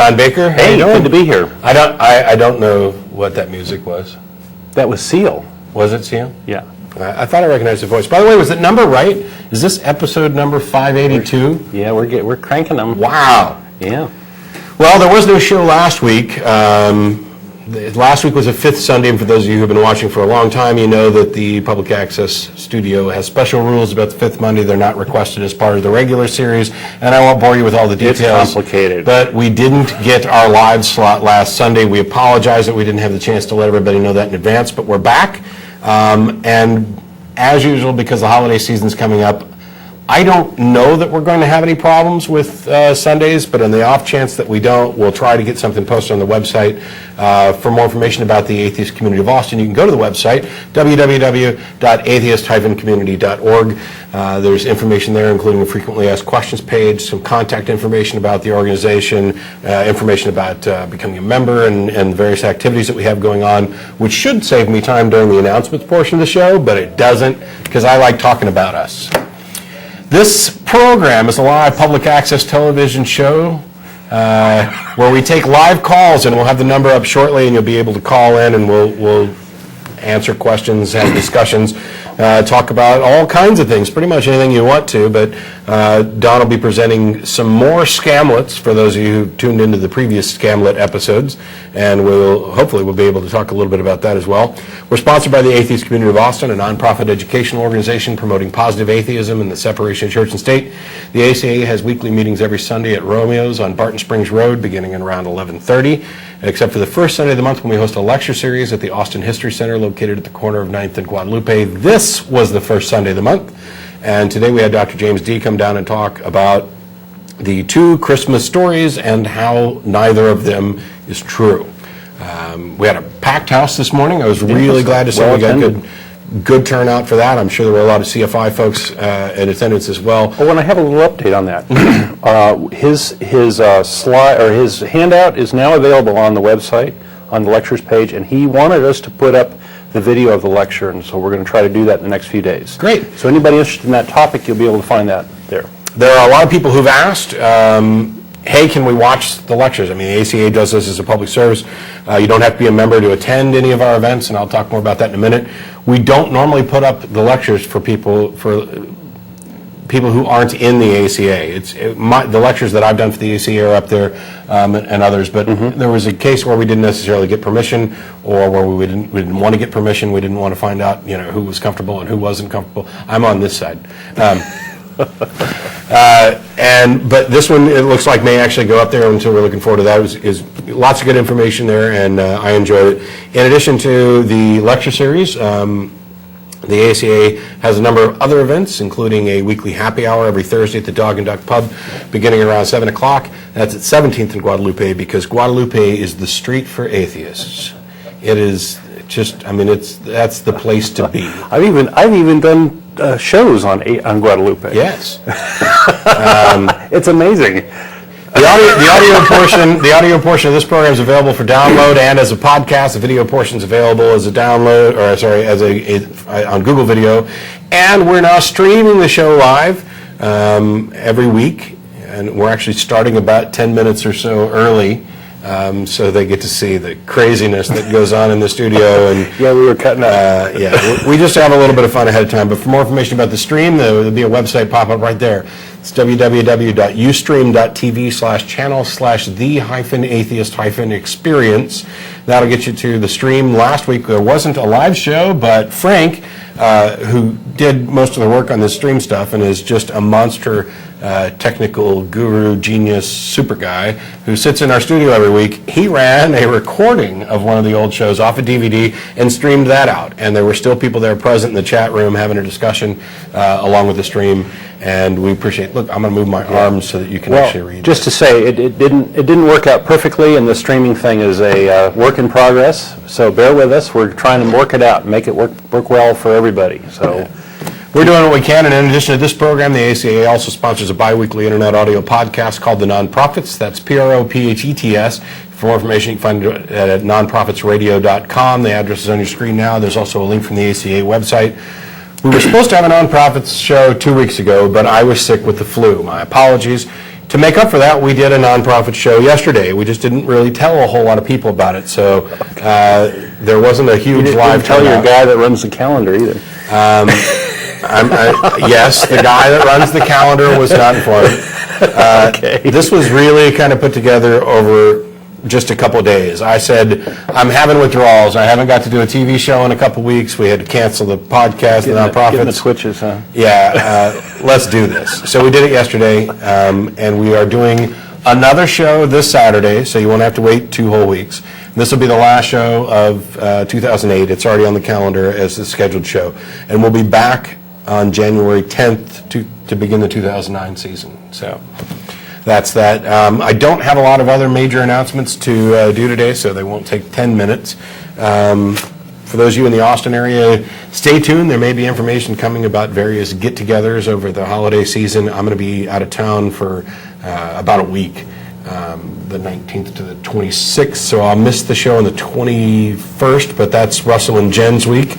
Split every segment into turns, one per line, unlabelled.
Don Baker.
Hey, good to be here.
I don't know what that music was.
That was Seal.
Was it Seal?
Yeah.
I thought I recognized the voice. By the way, was the number right? Is this episode number 582?
Yeah, we're cranking them.
Wow.
Yeah.
Well, there was no show last week. Last week was a fifth Sunday, and for those of you who have been watching for a long time, you know that the Public Access Studio has special rules about the fifth Monday. They're not requested as part of the regular series, and I won't bore you with all the details.
It's complicated.
But we didn't get our live slot last Sunday. We apologize that we didn't have the chance to let everybody know that in advance, but we're back. And as usual, because the holiday season's coming up, I don't know that we're going to have any problems with Sundays, but in the off chance that we don't, we'll try to get something posted on the website. For more information about the Atheist Community of Austin, you can go to the website, www.atheist-community.org. There's information there, including a frequently asked questions page, some contact information about the organization, information about becoming a member, and various activities that we have going on, which should save me time during the announcements portion of the show, but it doesn't, because I like talking about us. This program is a live public access television show where we take live calls, and we'll have the number up shortly, and you'll be able to call in, and we'll answer questions, have discussions, talk about all kinds of things, pretty much anything you want to, but Don will be presenting some more scamlets for those of you who tuned into the previous scamlet episodes, and hopefully we'll be able to talk a little bit about that as well. We're sponsored by the Atheist Community of Austin, a nonprofit educational organization promoting positive atheism and the separation of church and state. The ACA has weekly meetings every Sunday at Romeo's on Barton Springs Road beginning at around 11:30, except for the first Sunday of the month when we host a lecture series at the Austin History Center located at the corner of 9th and Guadalupe. This was the first Sunday of the month, and today we had Dr. James D. come down and talk about the two Christmas stories and how neither of them is true. We had a packed house this morning. I was really glad to say we got good turnout for that. I'm sure there were a lot of CFI folks in attendance as well.
Oh, and I have a little update on that. His slide or his handout is now available on the website on the lectures page, and he wanted us to put up the video of the lecture, and so we're going to try to do that in the next few days.
Great.
So anybody interested in that topic, you'll be able to find that there.
There are a lot of people who've asked, hey, can we watch the lectures? I mean, the ACA does this as a public service. You don't have to be a member to attend any of our events, and I'll talk more about that in a minute. We don't normally put up the lectures for people who aren't in the ACA. The lectures that I've done for the ACA are up there, and others, but there was a case where we didn't necessarily get permission, or where we didn't want to get permission. We didn't want to find out, who was comfortable and who wasn't comfortable. I'm on this side. But this one, it looks like, may actually go up there, and so we're looking forward to that. Is lots of good information there, and I enjoyed it. In addition to the lecture series, the ACA has a number of other events, including a weekly happy hour every Thursday at the Dog and Duck Pub, beginning around 7 o'clock. That's at 17th and Guadalupe, because Guadalupe is the street for atheists. It is just, that's the place to be. I've
even done shows on Guadalupe.
Yes.
It's amazing.
The audio portion of this program is available for download and as a podcast. The video portion is available as a download, on Google Video. And we're now streaming the show live every week, and we're actually starting about 10 minutes or so early, so they get to see the craziness that goes on in the studio. And
yeah, we were cutting up.
We just have a little bit of fun ahead of time. But for more information about the stream, there'll be a website pop up right there. It's www.ustream.tv/channel/the-atheist-experience. That'll get you to the stream. Last week there wasn't a live show, but Frank, who did most of the work on this stream stuff and is just a monster technical guru, genius, super guy who sits in our studio every week, he ran a recording of one of the old shows off a DVD and streamed that out. And there were still people there present in the chat room having a discussion along with the stream. And we appreciate. Look, I'm going to move my arms so that you can actually read.
Just to say, it didn't work out perfectly, and the streaming thing is a work in progress. So bear with us. We're trying to work it out, and make it work well for everybody. So
we're doing what we can. And in addition to this program, the ACA also sponsors a bi-weekly internet audio podcast called The Nonprofits. That's PROPHETS. For more information, you can find it at nonprofitsradio.com. The address is on your screen now. There's also a link from the ACA website. We were supposed to have a nonprofits show 2 weeks ago, but I was sick with the flu. My apologies. to make up for that, we did a nonprofit show yesterday. We just didn't really tell a whole lot of people about it, so there wasn't a huge live
Tell your
turnout.
guy that runs the calendar either.
Yes, the guy that runs the calendar was not informed.
Okay.
This was really kind of put together over just a couple of days. I said, I'm having withdrawals. I haven't got to do a TV show in a couple of weeks. We had to cancel the podcast, the
Getting the
nonprofits.
twitches, huh?
Yeah, let's do this. So we did it yesterday, and we are doing another show this Saturday, so you won't have to wait 2 whole weeks. This will be the last show of 2008. It's already on the calendar as the scheduled show. And we'll be back on January 10th to begin the 2009 season. So that's that. I don't have a lot of other major announcements to do today, so they won't take 10 minutes. For those of you in the Austin area, stay tuned. There may be information coming about various get-togethers over the holiday season. I'm going to be out of town for about a week, the 19th to the 26th, so I'll miss the show on the 21st, but that's Russell and Jen's week.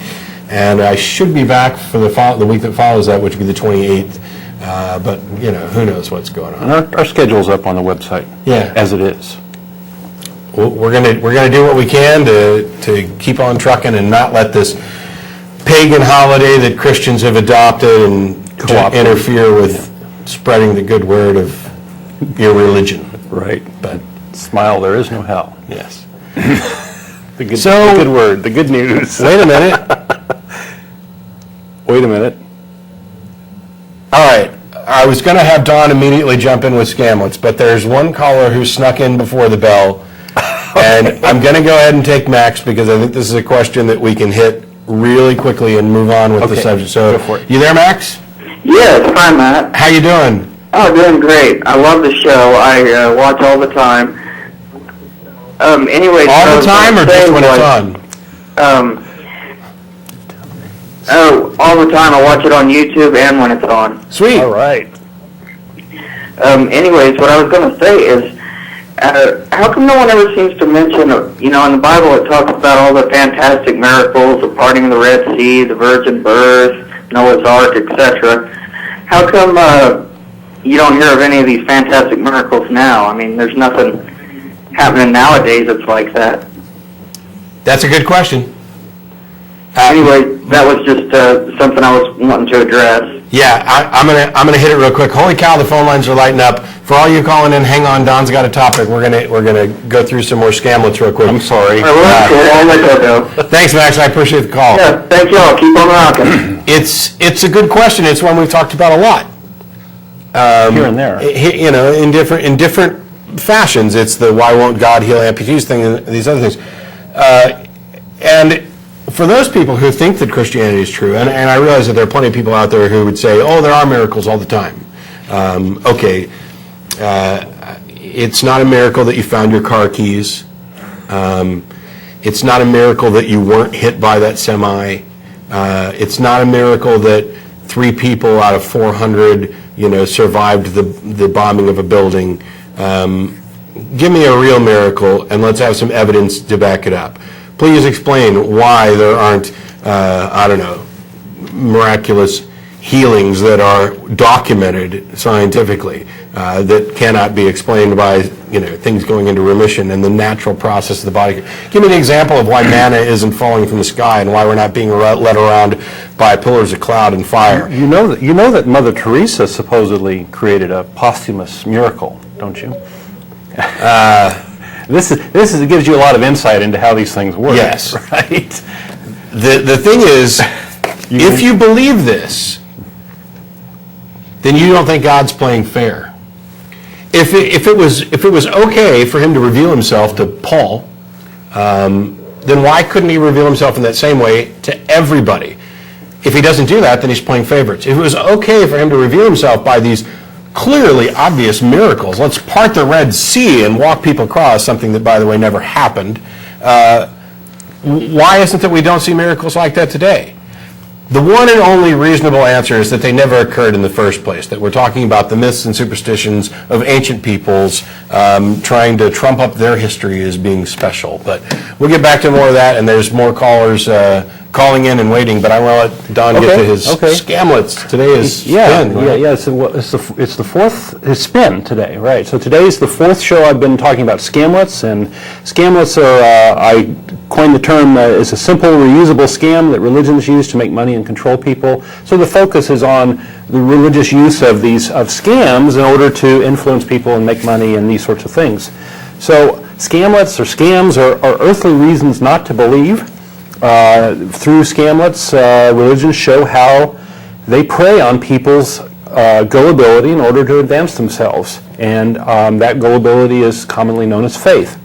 And I should be back for the week that follows that, which would be the 28th. But, you know, who knows what's going on.
And our schedule's up on the website.
Yeah.
As it is.
We're gonna do what we can to keep on trucking and not let this pagan holiday that Christians have adopted and interfere with spreading the good word of your religion.
Right. But smile, there is no hell.
Yes.
The good word, the good news.
Wait a minute.
Wait a minute.
All right. I was going to have Don immediately jump in with scamlets, but there's one caller who snuck in before the bell, and I'm going to go ahead and take Max because I think this is a question that we can hit really quickly and move on with the subject. So,
go for it.
You there, Max?
Yes, hi Matt.
How you doing?
Oh, doing great. I love the show. I watch all the time. Anyway,
All the time or just when it's on?
All the time. I watch it on YouTube and when it's on.
Sweet.
All right.
Anyways, what I was going to say is, how come no one ever seems to mention, you know, in the Bible it talks about all the fantastic miracles, the parting of the Red Sea, the virgin birth, Noah's Ark, etc. How come you don't hear of any of these fantastic miracles now? I mean, there's nothing happening nowadays that's like that.
That's a good question.
Anyway, that was just something I was wanting to address.
Yeah, I'm gonna hit it real quick. Holy cow, the phone lines are lighting up. For all you calling in, hang on. Don's got a topic. We're gonna go through some more scamlets real quick.
I'm sorry.
All right, well, that's cool. I'll let that go.
Thanks, Max. I appreciate the call.
Yeah, thank y'all. Keep on rocking.
It's a good question. It's one we've talked about a lot.
Here and there.
You know, in different fashions. It's the why won't God heal amputees thing and these other things. And for those people who think that Christianity is true, and I realize that there are plenty of people out there who would say, oh, there are miracles all the time. It's not a miracle that you found your car keys. It's not a miracle that you weren't hit by that semi. It's not a miracle that 3 people out of 400, you know, survived the bombing of a building. Give me a real miracle, and let's have some evidence to back it up. Please explain why there aren't, I don't know, miraculous healings that are documented scientifically that cannot be explained by, you know, things going into remission and the natural process of the body. Give me an example of why manna isn't falling from the sky and why we're not being led around by pillars of cloud and fire.
You know that Mother Teresa supposedly created a posthumous miracle, don't you? This gives you a lot of insight into how these things work.
Yes.
Right.
The thing is, if you believe this, then you don't think God's playing fair. If it was okay for him to reveal himself to Paul, then why couldn't he reveal himself in that same way to everybody? If he doesn't do that, then he's playing favorites. If it was okay for him to reveal himself by these clearly obvious miracles, let's part the Red Sea and walk people across, something that, by the way, never happened, why isn't it we don't see miracles like that today? The one and only reasonable answer is that they never occurred in the first place, that we're talking about the myths and superstitions of ancient peoples trying to trump up their history as being special. But we'll get back to more of that, and there's more callers calling in and waiting, but I want to let Don get to his scamlets. Today is spin, right?
Yeah. It's the fourth spin today, right? So today's the fourth show I've been talking about scamlets, and scamlets are I coined the term is a simple, reusable scam that religions use to make money and control people. So the focus is on the religious use of scams in order to influence people and make money and these sorts of things. So scamlets or scams are earthly reasons not to believe. Through scamlets, religions show how they prey on people's gullibility in order to advance themselves. And that gullibility is commonly known as faith.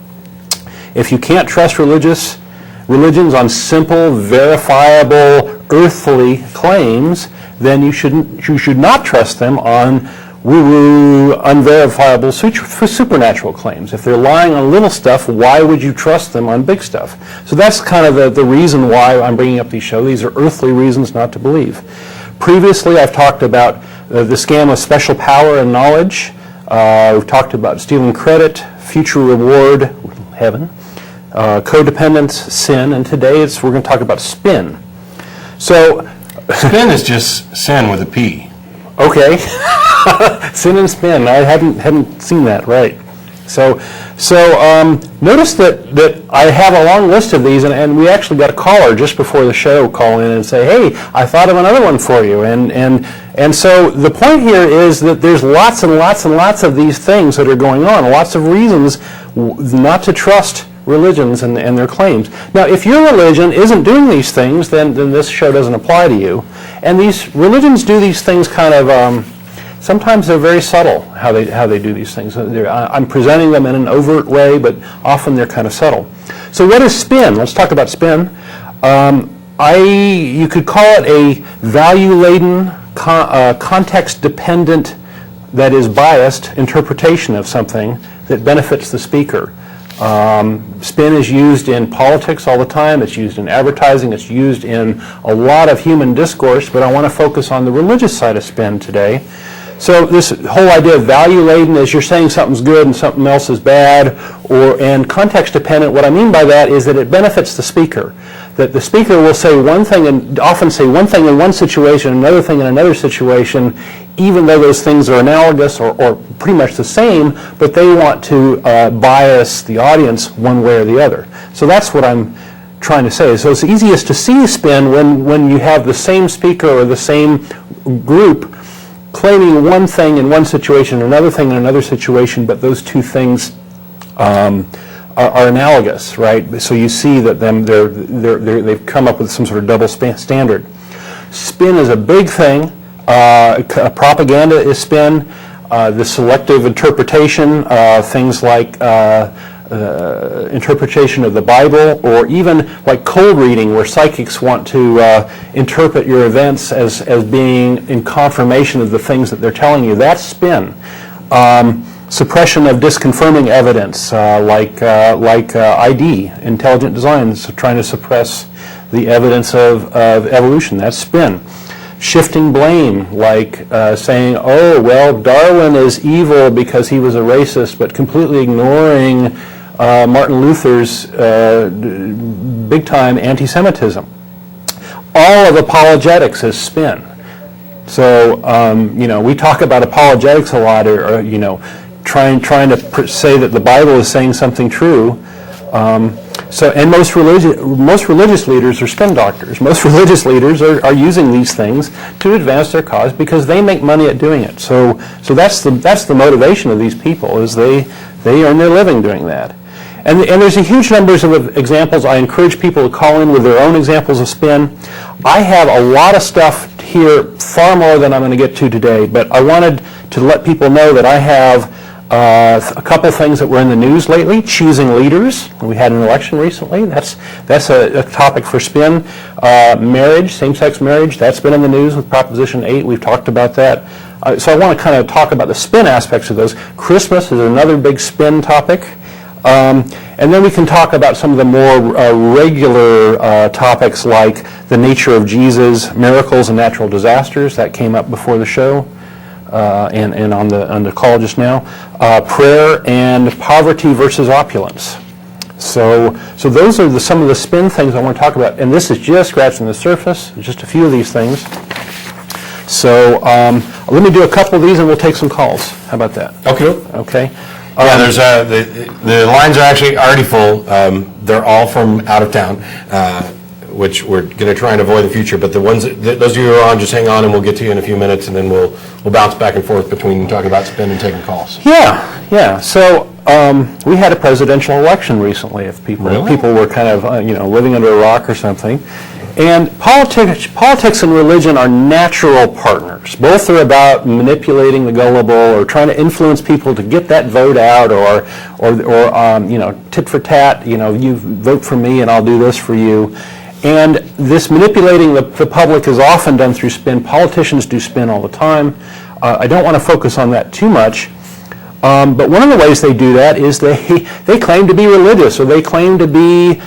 If you can't trust religions on simple, verifiable, earthly claims, then you should not trust them on woo-woo, unverifiable supernatural claims. If they're lying on little stuff, why would you trust them on big stuff? So that's kind of the reason why I'm bringing up these shows. These are earthly reasons not to believe. Previously, I've talked about the scam of special power and knowledge. We've talked about stealing credit, future reward, heaven, codependence, sin, and today we're going to talk about spin. So,
spin is just sin with a P.
Okay. Sin and spin. I hadn't seen that, right. So notice that I have a long list of these, and we actually got a caller just before the show call in and say, hey, I thought of another one for you. And so the point here is that there's lots and lots and lots of these things that are going on, lots of reasons not to trust religions and their claims. Now, if your religion isn't doing these things, then this show doesn't apply to you. And these religions do these things kind of, sometimes they're very subtle how they do these things. I'm presenting them in an overt way, but often they're kind of subtle. So what is spin? Let's talk about spin. You could call it a value-laden, context-dependent, that is biased interpretation of something that benefits the speaker. Spin is used in politics all the time. It's used in advertising. It's used in a lot of human discourse, but I want to focus on the religious side of spin today. So this whole idea of value-laden is you're saying something's good and something else is bad, and context-dependent, what I mean by that is that it benefits the speaker. That the speaker will say one thing and often say one thing in one situation, another thing in another situation, even though those things are analogous or pretty much the same, but they want to bias the audience one way or the other. So that's what I'm trying to say. So it's easiest to see spin when you have the same speaker or the same group claiming one thing in one situation, another thing in another situation, but those two things are analogous, right? So you see that they've come up with some sort of double standard. Spin is a big thing. Propaganda is spin. The selective interpretation, things like interpretation of the Bible, or even like cold reading, where psychics want to interpret your events as being in confirmation of the things that they're telling you. That's spin. Suppression of disconfirming evidence, like ID, intelligent design, so trying to suppress the evidence of evolution. That's spin. Shifting blame, like saying, oh, well, Darwin is evil because he was a racist, but completely ignoring Martin Luther's big-time anti-Semitism. All of apologetics is spin. So, we talk about apologetics a lot, or trying to say that the Bible is saying something true. And most religious leaders are spin doctors. Most religious leaders are using these things to advance their cause because they make money at doing it. So that's the motivation of these people, is they earn their living doing that. And there's a huge numbers of examples. I encourage people to call in with their own examples of spin. I have a lot of stuff here, far more than I'm going to get to today, but I wanted to let people know that I have a couple things that were in the news lately. Choosing leaders. We had an election recently. That's a topic for spin. Marriage, same-sex marriage, that's been in the news with Proposition 8. We've talked about that. So I want to kind of talk about the spin aspects of those. Christmas is another big spin topic. And then we can talk about some of the more regular topics, like the nature of Jesus, miracles and natural disasters. That came up before the show. And on the call just now, prayer and poverty versus opulence. So those are some of the spin things I want to talk about, and this is just scratching the surface, just a few of these things. So let me do a couple of these and we'll take some calls. How about that?
Okay.
Okay.
Yeah, there's the lines are actually already full. They're all from out of town, which we're going to try and avoid in the future. But the ones, those of you who are on, just hang on, and we'll get to you in a few minutes, and then we'll bounce back and forth between talking about spin and taking calls.
Yeah. So we had a presidential election recently. If people were kind of living under a rock or something. And politics and religion are natural partners. Both are about manipulating the gullible or trying to influence people to get that vote out, or tit for tat. You vote for me and I'll do this for you. And this manipulating the public is often done through spin. Politicians do spin all the time. I don't want to focus on that too much. But one of the ways they do that is they claim to be religious, or they claim to be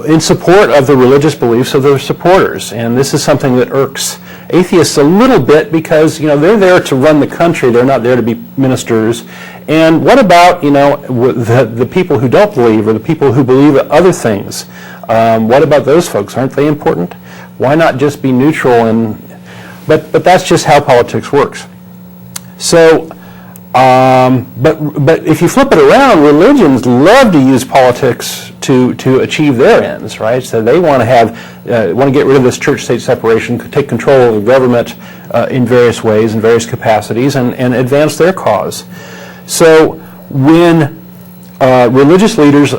in support of the religious beliefs of their supporters. And this is something that irks atheists a little bit, because they're there to run the country. They're not there to be ministers. And what about the people who don't believe, or the people who believe other things? What about those folks? Aren't they important? Why not just be neutral? But that's just how politics works. So. But if you flip it around, religions love to use politics to achieve their ends, right? So they want to get rid of this church-state separation, take control of the government in various ways, in various capacities, and advance their cause. So when religious leaders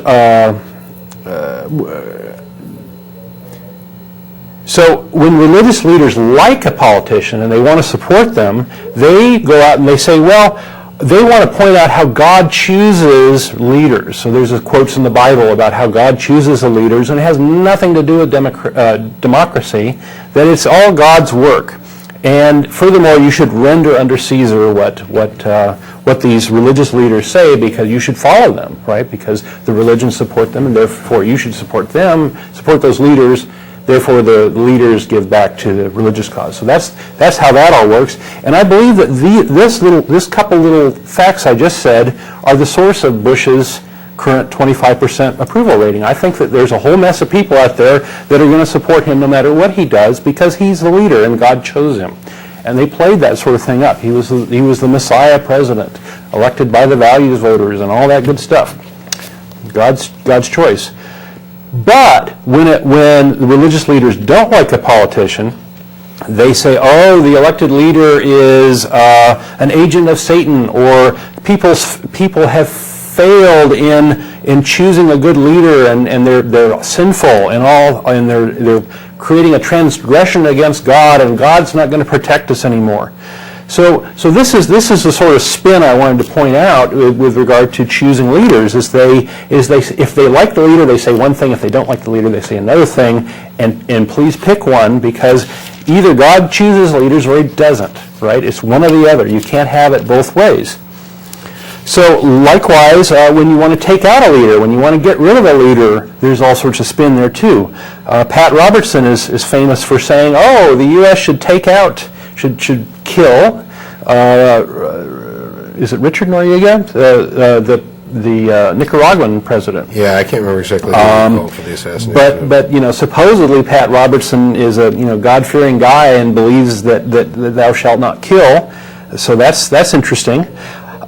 like a politician and they want to support them, they go out and they say, well, they want to point out how God chooses leaders. So there's quotes in the Bible about how God chooses the leaders, and it has nothing to do with democracy, that it's all God's work. And furthermore, you should render under Caesar what these religious leaders say, because you should follow them, right? Because the religions support them, and therefore you should support them, support those leaders. Therefore, the leaders give back to the religious cause. So that's how that all works. And I believe that this couple little facts I just said are the source of Bush's current 25% approval rating. I think that there's a whole mess of people out there that are going to support him no matter what he does, because he's the leader and God chose him. And they played that sort of thing up. He was the Messiah president, elected by the values voters and all that good stuff. God's choice. But when the religious leaders don't like a politician, they say, oh, the elected leader is an agent of Satan, or people have failed in choosing a good leader, and they're sinful and they're creating a transgression against God, and God's not going to protect us anymore. So this is the sort of spin I wanted to point out with regard to choosing leaders. If they like the leader, they say one thing. If they don't like the leader, they say another thing. And please pick one, because either God chooses leaders or He doesn't. Right? It's one or the other. You can't have it both ways. So likewise, when you want to take out a leader, when you want to get rid of a leader, there's all sorts of spin there too. Pat Robertson is famous for saying, oh, the U.S. should take out, should kill, is it Richard Noriega, the Nicaraguan president?
Yeah, I can't remember exactly who for the assassination.
But suppostedly Pat Robertson is a God-fearing guy and believes that thou shalt not kill. So that's interesting.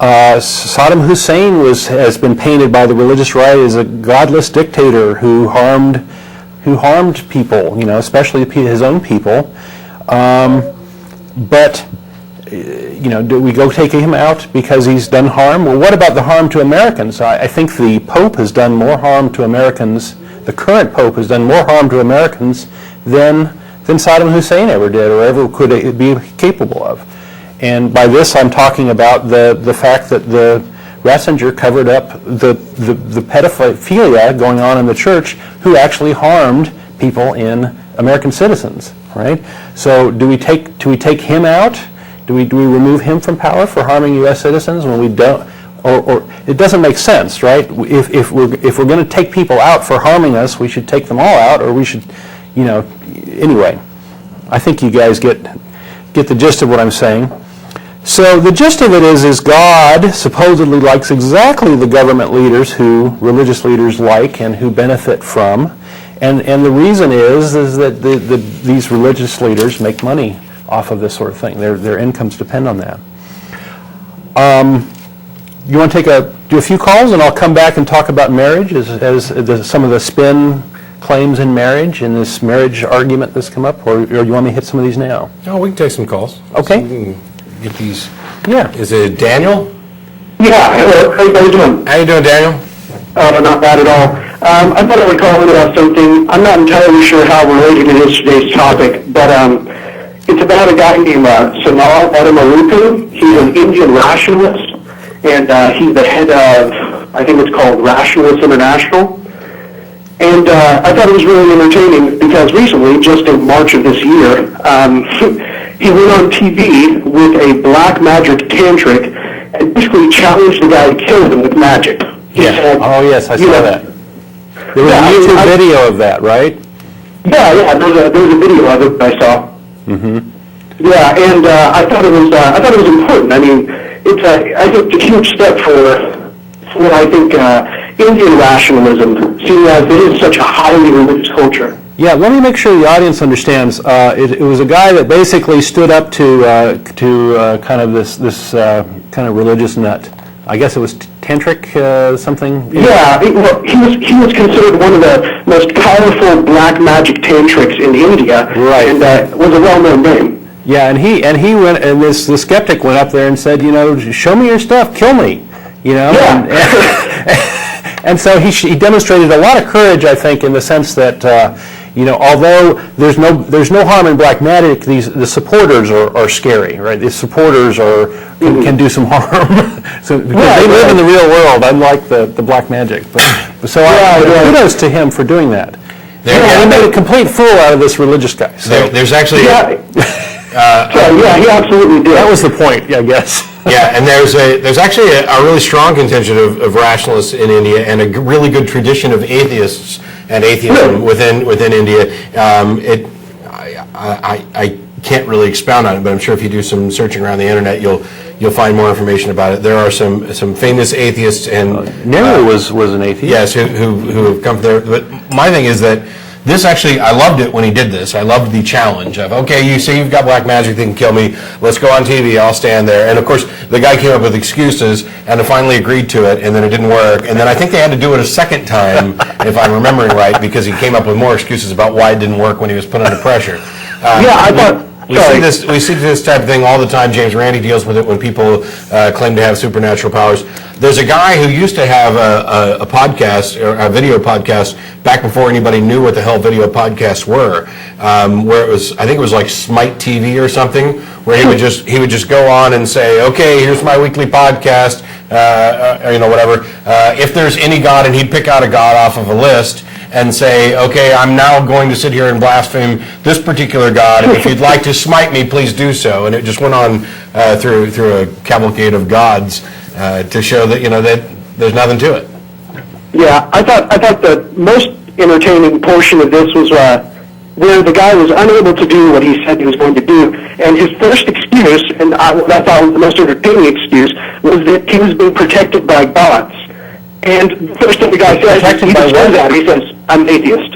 Saddam Hussein has been painted by the religious right as a godless dictator who harmed people, especially his own people. But do we go take him out because he's done harm? Well, what about the harm to Americans? I think the Pope has done more harm to Americans. The current Pope has done more harm to Americans than Saddam Hussein ever did, or ever could be capable of. And by this, I'm talking about the fact that the Ratzinger covered up the pedophilia going on in the church, who actually harmed people in American citizens. Right? So do we take him out? Do we remove him from power for harming U.S. citizens when we don't? Or it doesn't make sense, right? If we're going to take people out for harming us, we should take them all out, or we should, Anyway, I think you guys get the gist of what I'm saying. So the gist of it is God supposedly likes exactly the government leaders who religious leaders like and who benefit from. And the reason is that these religious leaders make money off of this sort of thing. Their incomes depend on that. You want to do a few calls, and I'll come back and talk about marriage as some of the spin claims in marriage and this marriage argument that's come up, or you want me to hit some of these now?
Oh, we can take some calls.
Okay.
So we can get these.
Yeah.
Is it Daniel?
Yeah, hello. How you guys doing?
How you doing, Daniel?
Not bad at all. I thought I would call in about something. I'm not entirely sure how related it is to today's topic, but it's about a guy named Sanal Edamaruku. He's an Indian rationalist, and he's the head of, I think it's called Rationalists International. And I thought it was really entertaining because recently, just in March of this year, he went on TV with a black magic tantric and basically challenged the guy to kill him with magic. He said,
Oh, yes, I saw that. There was
Yeah,
a YouTube video of that, right?
Yeah, there's a video of it I saw.
Mm-hmm.
Yeah, and I thought it was important. I mean, I think it's a huge step for I think Indian rationalism, seeing as it is such a highly religious culture.
Yeah, let me make sure the audience understands. It was a guy that basically stood up to kind of this kind of religious nut. I guess it was tantric something.
Yeah, he was considered one of the most powerful black magic tantrics in India,
Right.
And was a well-known name.
Yeah, and he went, and the skeptic went up there and said, show me your stuff, kill me,
Yeah.
and so he demonstrated a lot of courage, I think, in the sense that although there's no harm in black magic, the supporters are scary, right? The supporters can do some harm, because they live in the real world, unlike the black magic. So kudos to him for doing that. He made a complete fool out of this religious guy. So
There's actually
He absolutely did.
that was the point, I guess.
yeah, and there's actually a really strong contingent of rationalists in India, and a really good tradition of atheists and atheism within India. I can't really expound on it, but I'm sure if you do some searching around the internet, you'll find more information about it. There are some famous atheists and
Nehru was an atheist.
yes, who have come there. But my thing is that this actually, I loved it when he did this. I loved the challenge of, okay, you say you've got black magic that can kill me. Let's go on TV. I'll stand there. And of course, the guy came up with excuses and finally agreed to it, and then it didn't work. And then I think they had to do it a second time, if I'm remembering right, because he came up with more excuses about why it didn't work when he was put under pressure. We see this type of thing all the time. James Randi deals with it when people claim to have supernatural powers. There's a guy who used to have a podcast, or a video podcast, back before anybody knew what the hell video podcasts were, where I think it was like Smite TV or something, where he would just go on and say, okay, here's my weekly podcast, whatever. If there's any god, and he'd pick out a god off of a list, and say, okay, I'm now going to sit here and blaspheme this particular god, and if you'd like to smite me, please do so. And it just went on through a cavalcade of gods to show that that there's nothing to it.
Yeah, I thought the most entertaining portion of this was where the guy was unable to do what he said he was going to do, and his first excuse, and what I thought was the most entertaining excuse, was that he was being protected by gods. And the first thing the guy says, he says, I'm atheist.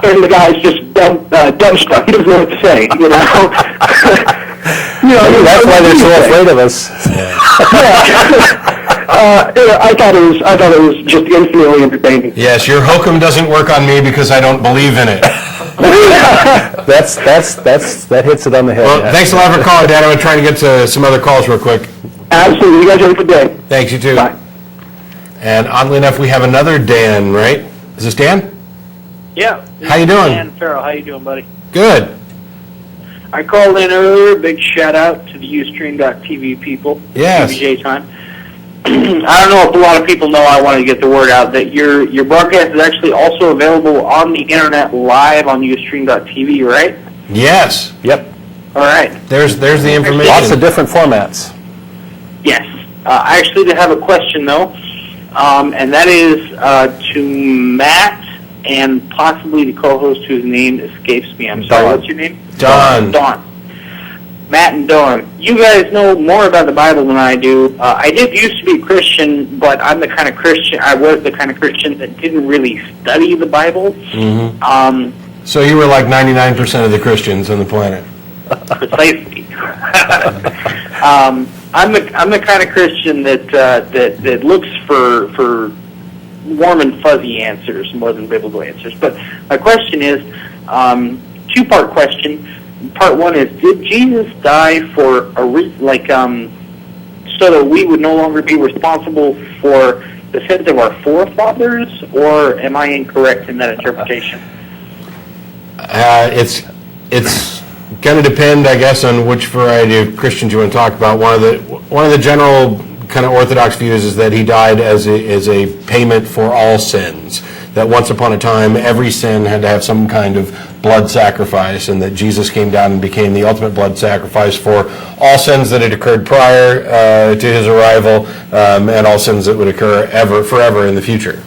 And the guy's just dumbstruck. He doesn't know what to say,
That's why they're so afraid of us.
I thought it was just infinitely entertaining.
Yes, your hokum doesn't work on me because I don't believe in it.
That hits it on the head.
Well, thanks a lot for calling, Dan. I'm trying to get to some other calls real quick.
Absolutely. You guys have a good day.
Thanks, you too.
Bye.
And oddly enough, we have another Dan, right? Is this Dan?
Yeah.
How you doing?
Dan Farrell, how you doing, buddy?
Good.
I called in earlier. Big shout out to the Ustream.tv people.
Yes.
TVJ time. I don't know if a lot of people know. I want to get the word out that your broadcast is actually also available on the internet live on Ustream.tv, right?
Yes.
Yep.
All right.
There's the information.
Lots of different formats.
Yes. I actually did have a question though, and that is to Matt and possibly the co-host whose name escapes me. I'm sorry.
Don.
What's your name?
Don.
Don. Matt and Dylan, you guys know more about the Bible than I do. I did used to be a Christian, but I was the kind of Christian that didn't really study the Bible.
So you were like 99% of the Christians on the planet.
Precisely. I'm the kind of Christian that looks for warm and fuzzy answers more than biblical answers. But my question is, two-part question. Part one is, did Jesus die for a so that we would no longer be responsible for the sins of our forefathers, or am I incorrect in that interpretation?
It's going to depend, I guess, on which variety of Christians you want to talk about. One of the general kind of orthodox views is that he died as a payment for all sins. That once upon a time, every sin had to have some kind of blood sacrifice, and that Jesus came down and became the ultimate blood sacrifice for all sins that had occurred prior to his arrival, and all sins that would occur forever in the future.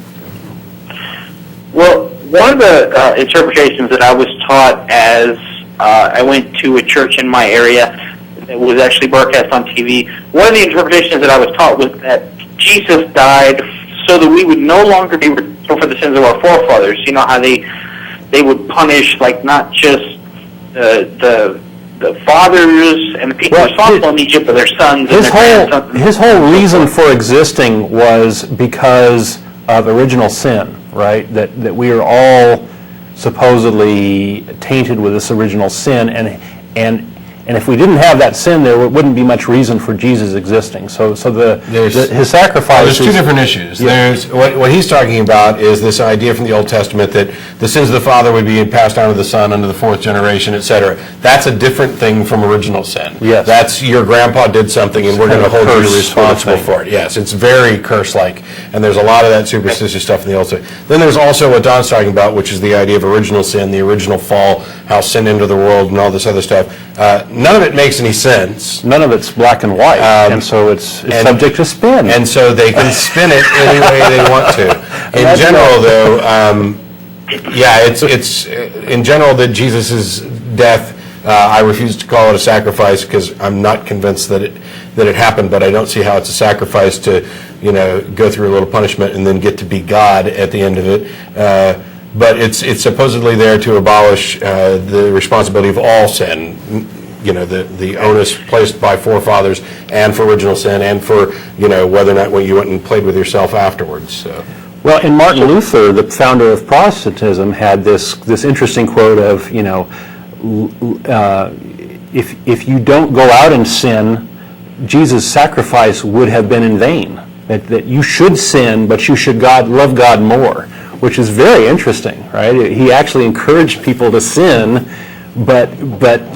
Well, one of the interpretations that I was taught as I went to a church in my area that was actually broadcast on TV, one of the interpretations that I was taught was that Jesus died so that we would no longer be responsible for the sins of our forefathers. You know how they would punish, like, not just the fathers and the people responsible in Egypt, but their sons and their grandsons.
His whole reason for existing was because of original sin, right? That we are all supposedly tainted with this original sin, and if we didn't have that sin, there wouldn't be much reason for Jesus existing. So his sacrifice.
There's two different issues.
Yeah.
There's what he's talking about is this idea from the Old Testament that the sins of the father would be passed down to the son under the fourth generation, etc. That's a different thing from original sin.
Yes.
That's your grandpa did something and we're going to hold you
curse
responsible
sort of
for it. Yes, it's very curse-like, and there's a lot of that superstitious stuff in the Old Testament. Then there's also what Don's talking about, which is the idea of original sin, the original fall, how sin entered the world, and all this other stuff. None of it makes any sense.
None of it's black and white, and so it's subject to spin.
And so they can spin it any way they want to. In general, though, it's in general that Jesus' death, I refuse to call it a sacrifice because I'm not convinced that it happened, but I don't see how it's a sacrifice to, go through a little punishment and then get to be God at the end of it. But it's supposedly there to abolish the responsibility of all sin, the onus placed by forefathers, and for original sin, and for whether or not when you went and played with yourself afterwards. So.
Well, and Martin Luther, the founder of Protestantism, had this interesting quote of if you don't go out and sin, Jesus' sacrifice would have been in vain. That you should sin, but you should love God more. Which is very interesting, right? He actually encouraged people to sin, but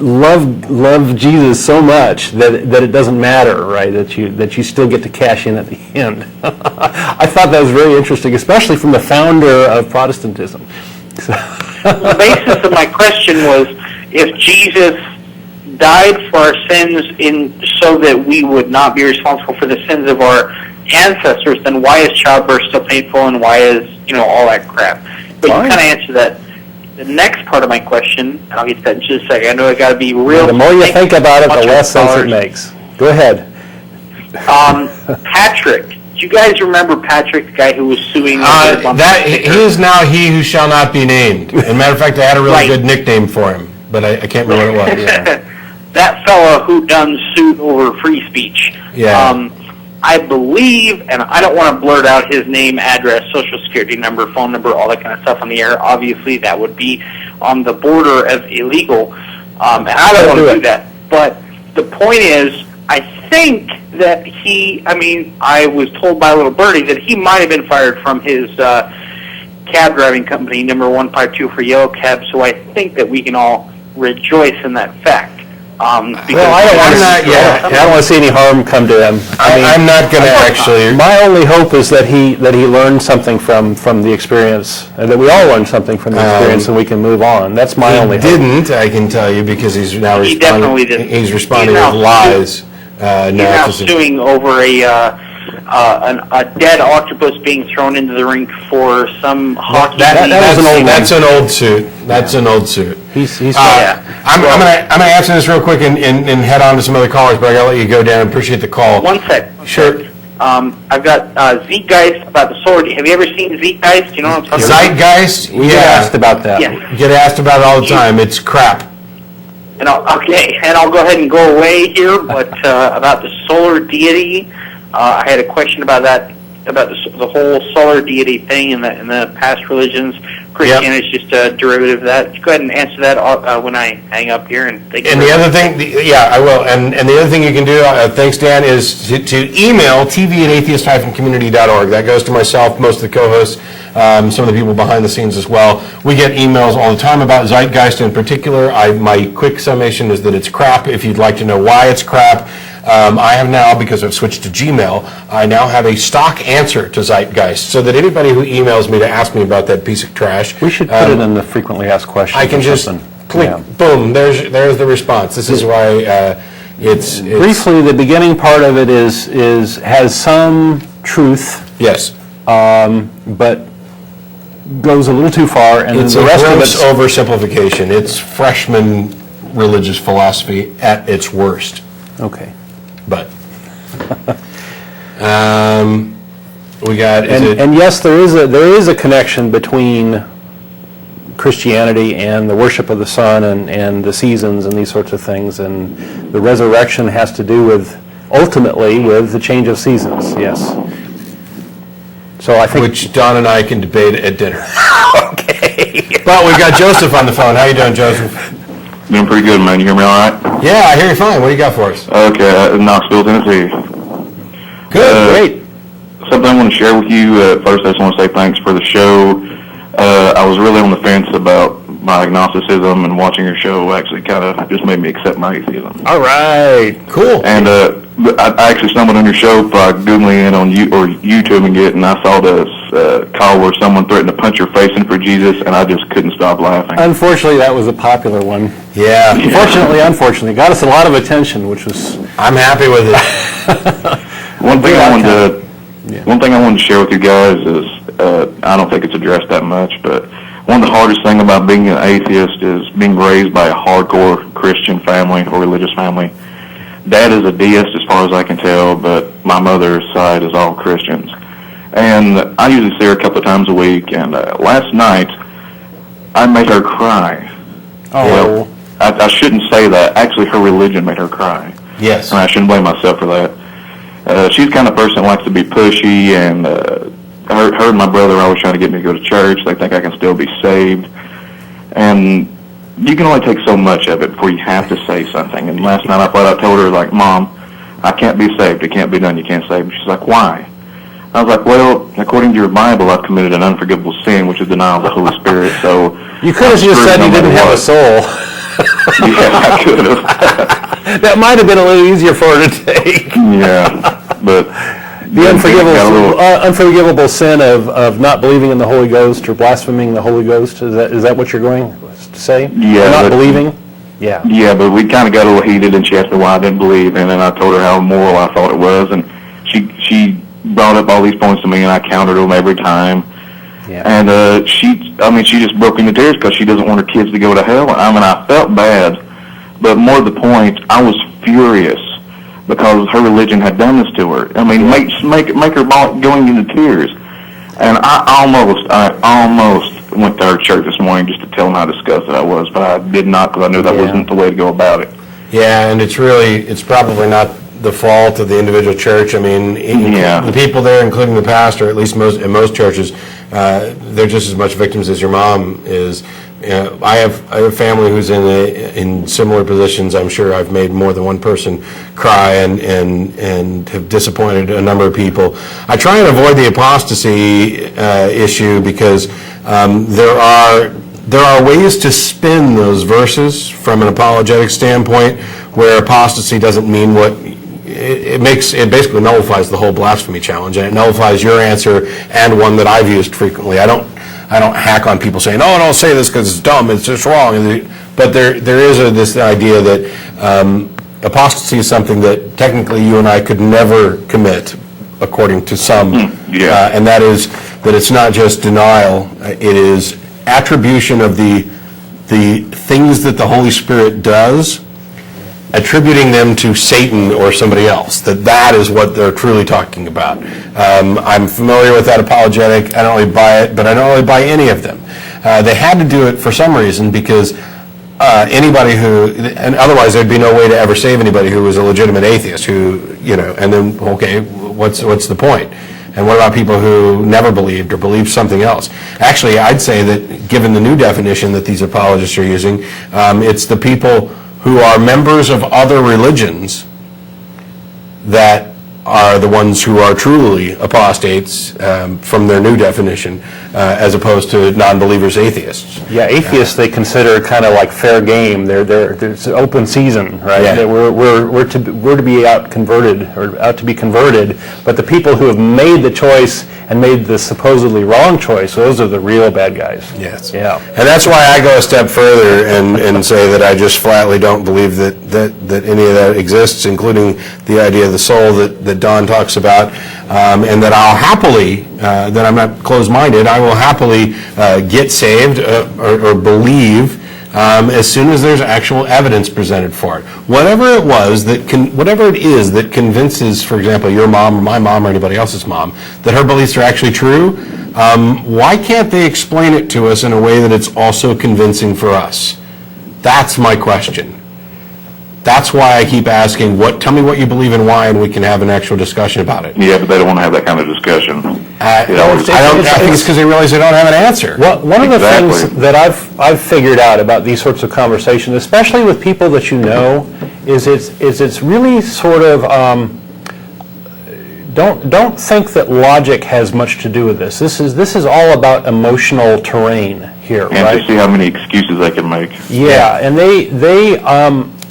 love Jesus so much that it doesn't matter, right? That you still get to cash in at the end. I thought that was very interesting, especially from the founder of Protestantism.
The basis of my question was, if Jesus died for our sins so that we would not be responsible for the sins of our ancestors, then why is childbirth so painful, and why is all that crap? But
Fine.
You kind of answered that. The next part of my question, and I'll get to that in just a second. I know I got to be real.
The more you think about it, the less sense it makes. Go ahead.
Patrick. Do you guys remember Patrick, the guy who was suing?
He is now he who shall not be named. As a matter of fact, I had a really good nickname for him, but I can't remember what it was. Yeah.
That fella who done sued over free speech.
Yeah.
I believe, and I don't want to blurt out his name, address, social security number, phone number, all that kind of stuff on the air. Obviously, that would be on the border of illegal, and I don't want to do that. But the point is, I think that I was told by Little Birdie that he might have been fired from his cab driving company, number 152 for Yellow Cab, so I think that we can all rejoice in that fact.
I don't want to see any harm come to him.
I'm not going to actually.
My only hope is that he learned something from the experience, and that we all learned something from the experience, and we can move on. That's my only hope.
He didn't, I can tell you, because he's now
He definitely didn't.
He's responding with lies.
He's now suing over a dead octopus being thrown into the rink for some hockey.
That's an old suit. That's an old suit.
He's
I'm gonna answer this real quick and head on to some other callers, but I gotta let you go down. Appreciate the call.
One sec.
Sure.
I've got Zeitgeist about the sword. Have you ever seen Zeitgeist? You know what I'm talking about?
Zeitgeist?
We get asked about that.
Yes.
Get asked about it all the time. It's crap.
And I'll go ahead and go away here, but about the solar deity, I had a question about that, about the whole solar deity thing in the past religions. Christianity is just a derivative of that. Go ahead and answer that when I hang up here. And the
other thing, I will. And the other thing you can do, thanks, Dan, is to email tv@atheist-community.org. That goes to myself, most of the co-hosts, some of the people behind the scenes as well. We get emails all the time about Zeitgeist in particular. My quick summation is that it's crap. If you'd like to know why it's crap, I have now, because I've switched to Gmail, I now have a stock answer to Zeitgeist, so that anybody who emails me to ask me about that piece of trash,
We should put it in the frequently asked questions.
I can just click, boom, there's the response. This is why it's
Briefly, the beginning part of it has some truth,
yes.
but goes a little too far, and
It's
the
a
rest of
gross
it's
oversimplification. It's freshman religious philosophy at its worst.
okay.
But we got
And yes, there is a connection between Christianity and the worship of the sun and the seasons and these sorts of things, and the resurrection has to do ultimately with the change of seasons. Yes. So I think
which Don and I can debate at dinner.
okay.
But we've got Joseph on the phone. How you doing, Joseph?
Doing pretty good, man. You hear me all right?
Yeah, I hear you fine. What do you got for us?
Okay, Knoxville, Tennessee.
Good,
Great.
Something I want to share with you. First, I just want to say thanks for the show. I was really on the fence about my agnosticism, and watching your show actually kind of just made me accept my atheism.
All right.
Cool.
And I actually stumbled on your show by Googling it on YouTubing it, and I saw this call where someone threatened to punch your face in for Jesus, and I just couldn't stop laughing.
Unfortunately, that was a popular one.
Yeah.
Fortunately, unfortunately, got us a lot of attention, which was
I'm happy with it.
One thing I wanted to share with you guys is, I don't think it's addressed that much, but one of the hardest things about being an atheist is being raised by a hardcore Christian family or religious family. Dad is a deist as far as I can tell, but my mother's side is all Christians. And I usually see her a couple of times a week, and last night I made her cry.
oh
Well, I shouldn't say that. Actually, her religion made her cry.
Yes.
And I shouldn't blame myself for that. She's the kind of person that likes to be pushy, and her and my brother are always trying to get me to go to church. They think I can still be saved. And you can only take so much of it before you have to say something. And last night I flat out told her, like, Mom, I can't be saved. It can't be done. You can't save me. She's like, why? I was like, well, according to your Bible, I've committed an unforgivable sin, which is denial of the Holy Spirit. So
you could have just said you didn't have a soul.
Yeah, I could have.
That might have been a little easier for her to take.
Yeah, but
The unforgivable sin of not believing in the Holy Ghost or blaspheming the Holy Ghost. Is that what you're going to say?
Yeah,
Or not
but-
believing? Yeah.
Yeah, but we kind of got a little heated, and she asked me why I didn't believe, and then I told her how immoral I thought it was, and she brought up all these points to me, and I countered them every time.
Yeah.
And she just broke into tears because she doesn't want her kids to go to hell. I mean, I felt bad, but more to the point, I was furious because her religion had done this to her. I mean, make her going into tears. And I almost went to her church this morning just to tell them how disgusted I was, but I did not because I knew that wasn't the way to go about it.
Yeah, and it's probably not the fault of the individual church. I mean, the people there, including the pastor, at least in most churches, they're just as much victims as your mom is. I have a family who's in similar positions. I'm sure I've made more than one person cry and have disappointed a number of people. I try and avoid the apostasy issue because there are ways to spin those verses from an apologetic standpoint where apostasy doesn't mean what it makes. It basically nullifies the whole blasphemy challenge, and it nullifies your answer and one that I've used frequently. I don't hack on people saying, "Oh, don't say this because it's dumb. It's just wrong." But there is this idea that apostasy is something that technically you and I could never commit according to some.
Yeah.
And that is that it's not just denial, it is attribution of the things that the Holy Spirit does, attributing them to Satan or somebody else, that is what they're truly talking about. I'm familiar with that apologetic. I don't really buy it, but I don't really buy any of them. They had to do it for some reason because anybody who, and otherwise there'd be no way to ever save anybody who was a legitimate atheist who, and then, okay, what's the point? And what about people who never believed or believed something else? Actually, I'd say that given the new definition that these apologists are using, it's the people who are members of other religions that are the ones who are truly apostates from their new definition, as opposed to non-believers, atheists.
Yeah, atheists they consider kind of like fair game. It's an open season, right?
Yeah.
We're to be out converted or out to be converted, but the people who have made the choice and made the supposedly wrong choice, those are the real bad guys.
Yes.
Yeah.
And that's why I go a step further and say that I just flatly don't believe that any of that exists, including the idea of the soul that Don talks about, and that I'll happily, that I'm not closed-minded, I will happily get saved or believe as soon as there's actual evidence presented for it. Whatever it is that convinces, for example, your mom or my mom or anybody else's mom, that her beliefs are actually true, why can't they explain it to us in a way that it's also convincing for us? That's my question. That's why I keep asking, tell me what you believe and why, and we can have an actual discussion about it.
Yeah, but they don't want to have that kind of discussion.
I think it's because they realize they don't have an answer.
Well, one of the
Exactly.
things that I've figured out about these sorts of conversations, especially with people that you know, is it's really sort of don't think that logic has much to do with this. This is all about emotional terrain here,
And
right?
to see how many excuses they can make.
Yeah, and they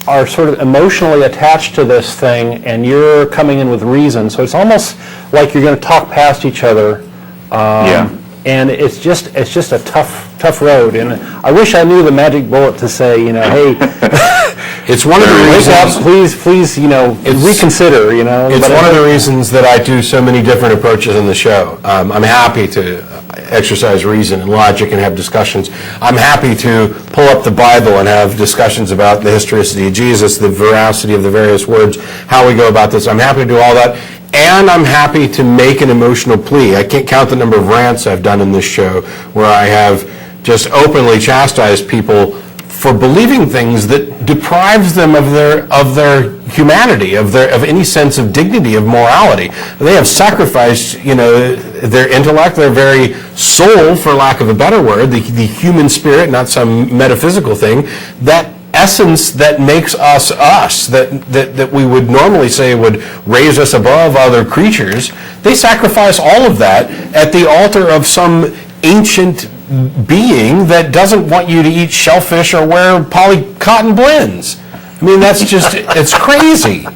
are sort of emotionally attached to this thing, and you're coming in with reason. So it's almost like you're going to talk past each other.
Yeah.
And it's just a tough road. And I wish I knew the magic bullet to say, hey,
It's one of the
wake up,
reasons.
please, reconsider.
It's one of the reasons that I do so many different approaches in the show. I'm happy to exercise reason and logic and have discussions. I'm happy to pull up the Bible and have discussions about the historicity of Jesus, the veracity of the various words, how we go about this. I'm happy to do all that. And I'm happy to make an emotional plea. I can't count the number of rants I've done in this show where I have just openly chastised people for believing things that deprives them of their humanity, of any sense of dignity, of morality. They have sacrificed, their intellect, their very soul, for lack of a better word, the human spirit, not some metaphysical thing, that essence that makes us us, that we would normally say would raise us above other creatures. They sacrifice all of that at the altar of some ancient being that doesn't want you to eat shellfish or wear poly-cotton blends. I mean, that's just, it's crazy.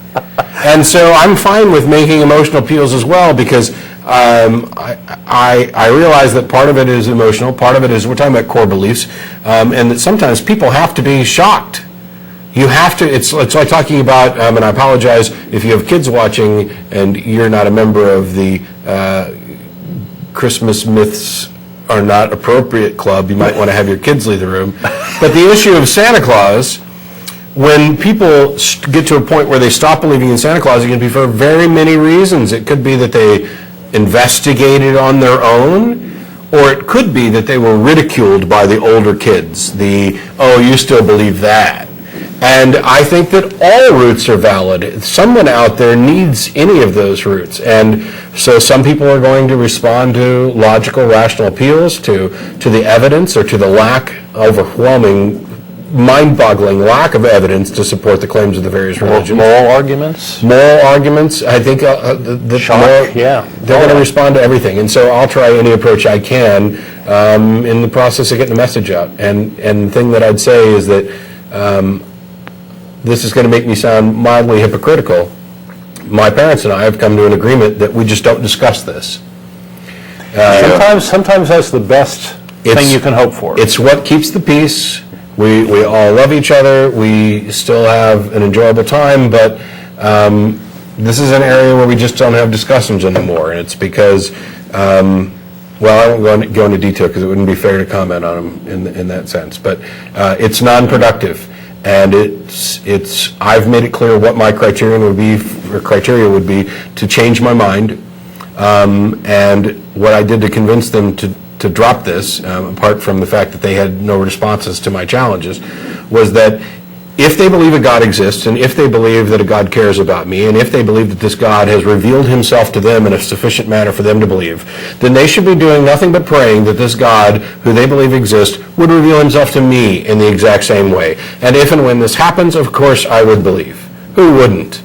And so I'm fine with making emotional appeals as well, because I realize that part of it is emotional, part of it is, we're talking about core beliefs, and that sometimes people have to be shocked. You have to, it's like talking about, and I apologize if you have kids watching and you're not a member of the Christmas Myths Are Not Appropriate Club, you might want to have your kids leave the room. But the issue of Santa Claus, when people get to a point where they stop believing in Santa Claus, it can be for very many reasons. It could be that they investigated on their own, or it could be that they were ridiculed by the older kids. Oh, you still believe that. And I think that all roots are valid. Someone out there needs any of those roots. And so some people are going to respond to logical, rational appeals, to the evidence, or to the overwhelming, mind-boggling lack of evidence to support the claims of the various religions.
Moral arguments?
Moral arguments. I think they're going to respond to everything. And so I'll try any approach I can in the process of getting the message out. And the thing that I'd say is that this is going to make me sound mildly hypocritical. My parents and I have come to an agreement that we just don't discuss this.
Sometimes that's the best thing you can hope for.
It's what keeps the peace. We all love each other. We still have an enjoyable time, but this is an area where we just don't have discussions anymore, and it's because, well, I won't go into detail because it wouldn't be fair to comment on them in that sense, but it's non-productive, and I've made it clear what my criteria would be to change my mind, and what I did to convince them to drop this, apart from the fact that they had no responses to my challenges, was that if they believe a God exists, and if they believe that a God cares about me, and if they believe that this God has revealed himself to them in a sufficient manner for them to believe, then they should be doing nothing but praying that this God, who they believe exists, would reveal himself to me in the exact same way. And if and when this happens, of course I would believe. Who wouldn't?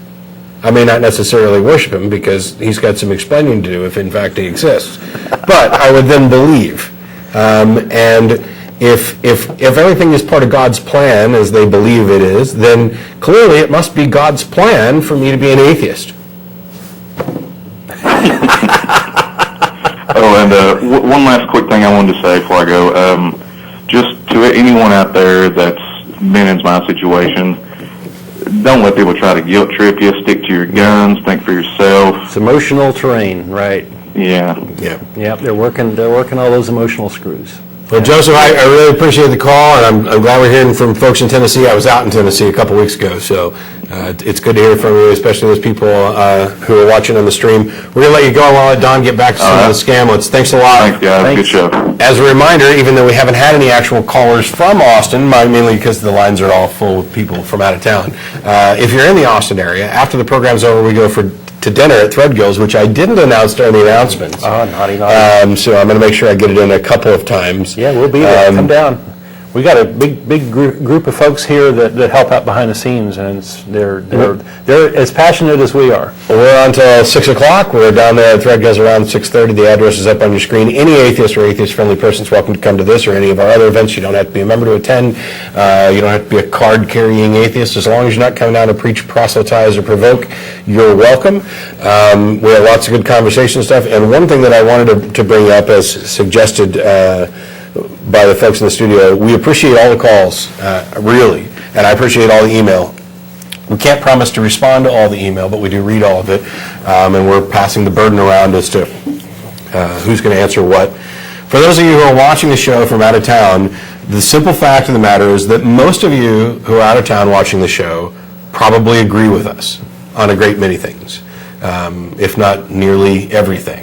I may not necessarily worship him because he's got some explaining to do if in fact he exists. But I would then believe. And if everything is part of God's plan, as they believe it is, then clearly it must be God's plan for me to be an atheist.
One last quick thing I wanted to say before I go. Just to anyone out there that's been in my situation, don't let people try to guilt trip you. Stick to your guns. Think for yourself.
It's emotional terrain, right?
Yeah.
Yeah, they're working all those emotional screws.
Well, Joseph, I really appreciate the call, and I'm glad we're hearing from folks in Tennessee. I was out in Tennessee a couple weeks ago, so it's good to hear from you, especially those people who are watching on the stream. We're going to let you go and I'll let Don get back to some of the scamlets. Thanks a lot.
Thanks, guys. Good show.
As a reminder, even though we haven't had any actual callers from Austin, mainly because the lines are all full of people from out of town, if you're in the Austin area, after the program's over, we go to dinner at Threadgill's, which I didn't announce during the announcements.
Oh, naughty.
So I'm going to make sure I get it in a couple of times.
Yeah, we'll be there. Come down. We got a big group of folks here that help out behind the scenes, and they're as passionate as we are.
We're on till 6 o'clock. We're down there at Threadgill's around 6:30. The address is up on your screen. Any atheist or atheist-friendly person is welcome to come to this or any of our other events. You don't have to be a member to attend. You don't have to be a card-carrying atheist. As long as you're not coming down to preach, proselytize, or provoke, you're welcome. We have lots of good conversation stuff. And one thing that I wanted to bring up, as suggested by the folks in the studio, we appreciate all the calls, really, and I appreciate all the email. We can't promise to respond to all the email, but we do read all of it, and we're passing the burden around as to who's going to answer what. For those of you who are watching the show from out of town, the simple fact of the matter is that most of you who are out of town watching the show probably agree with us on a great many things, if not nearly everything.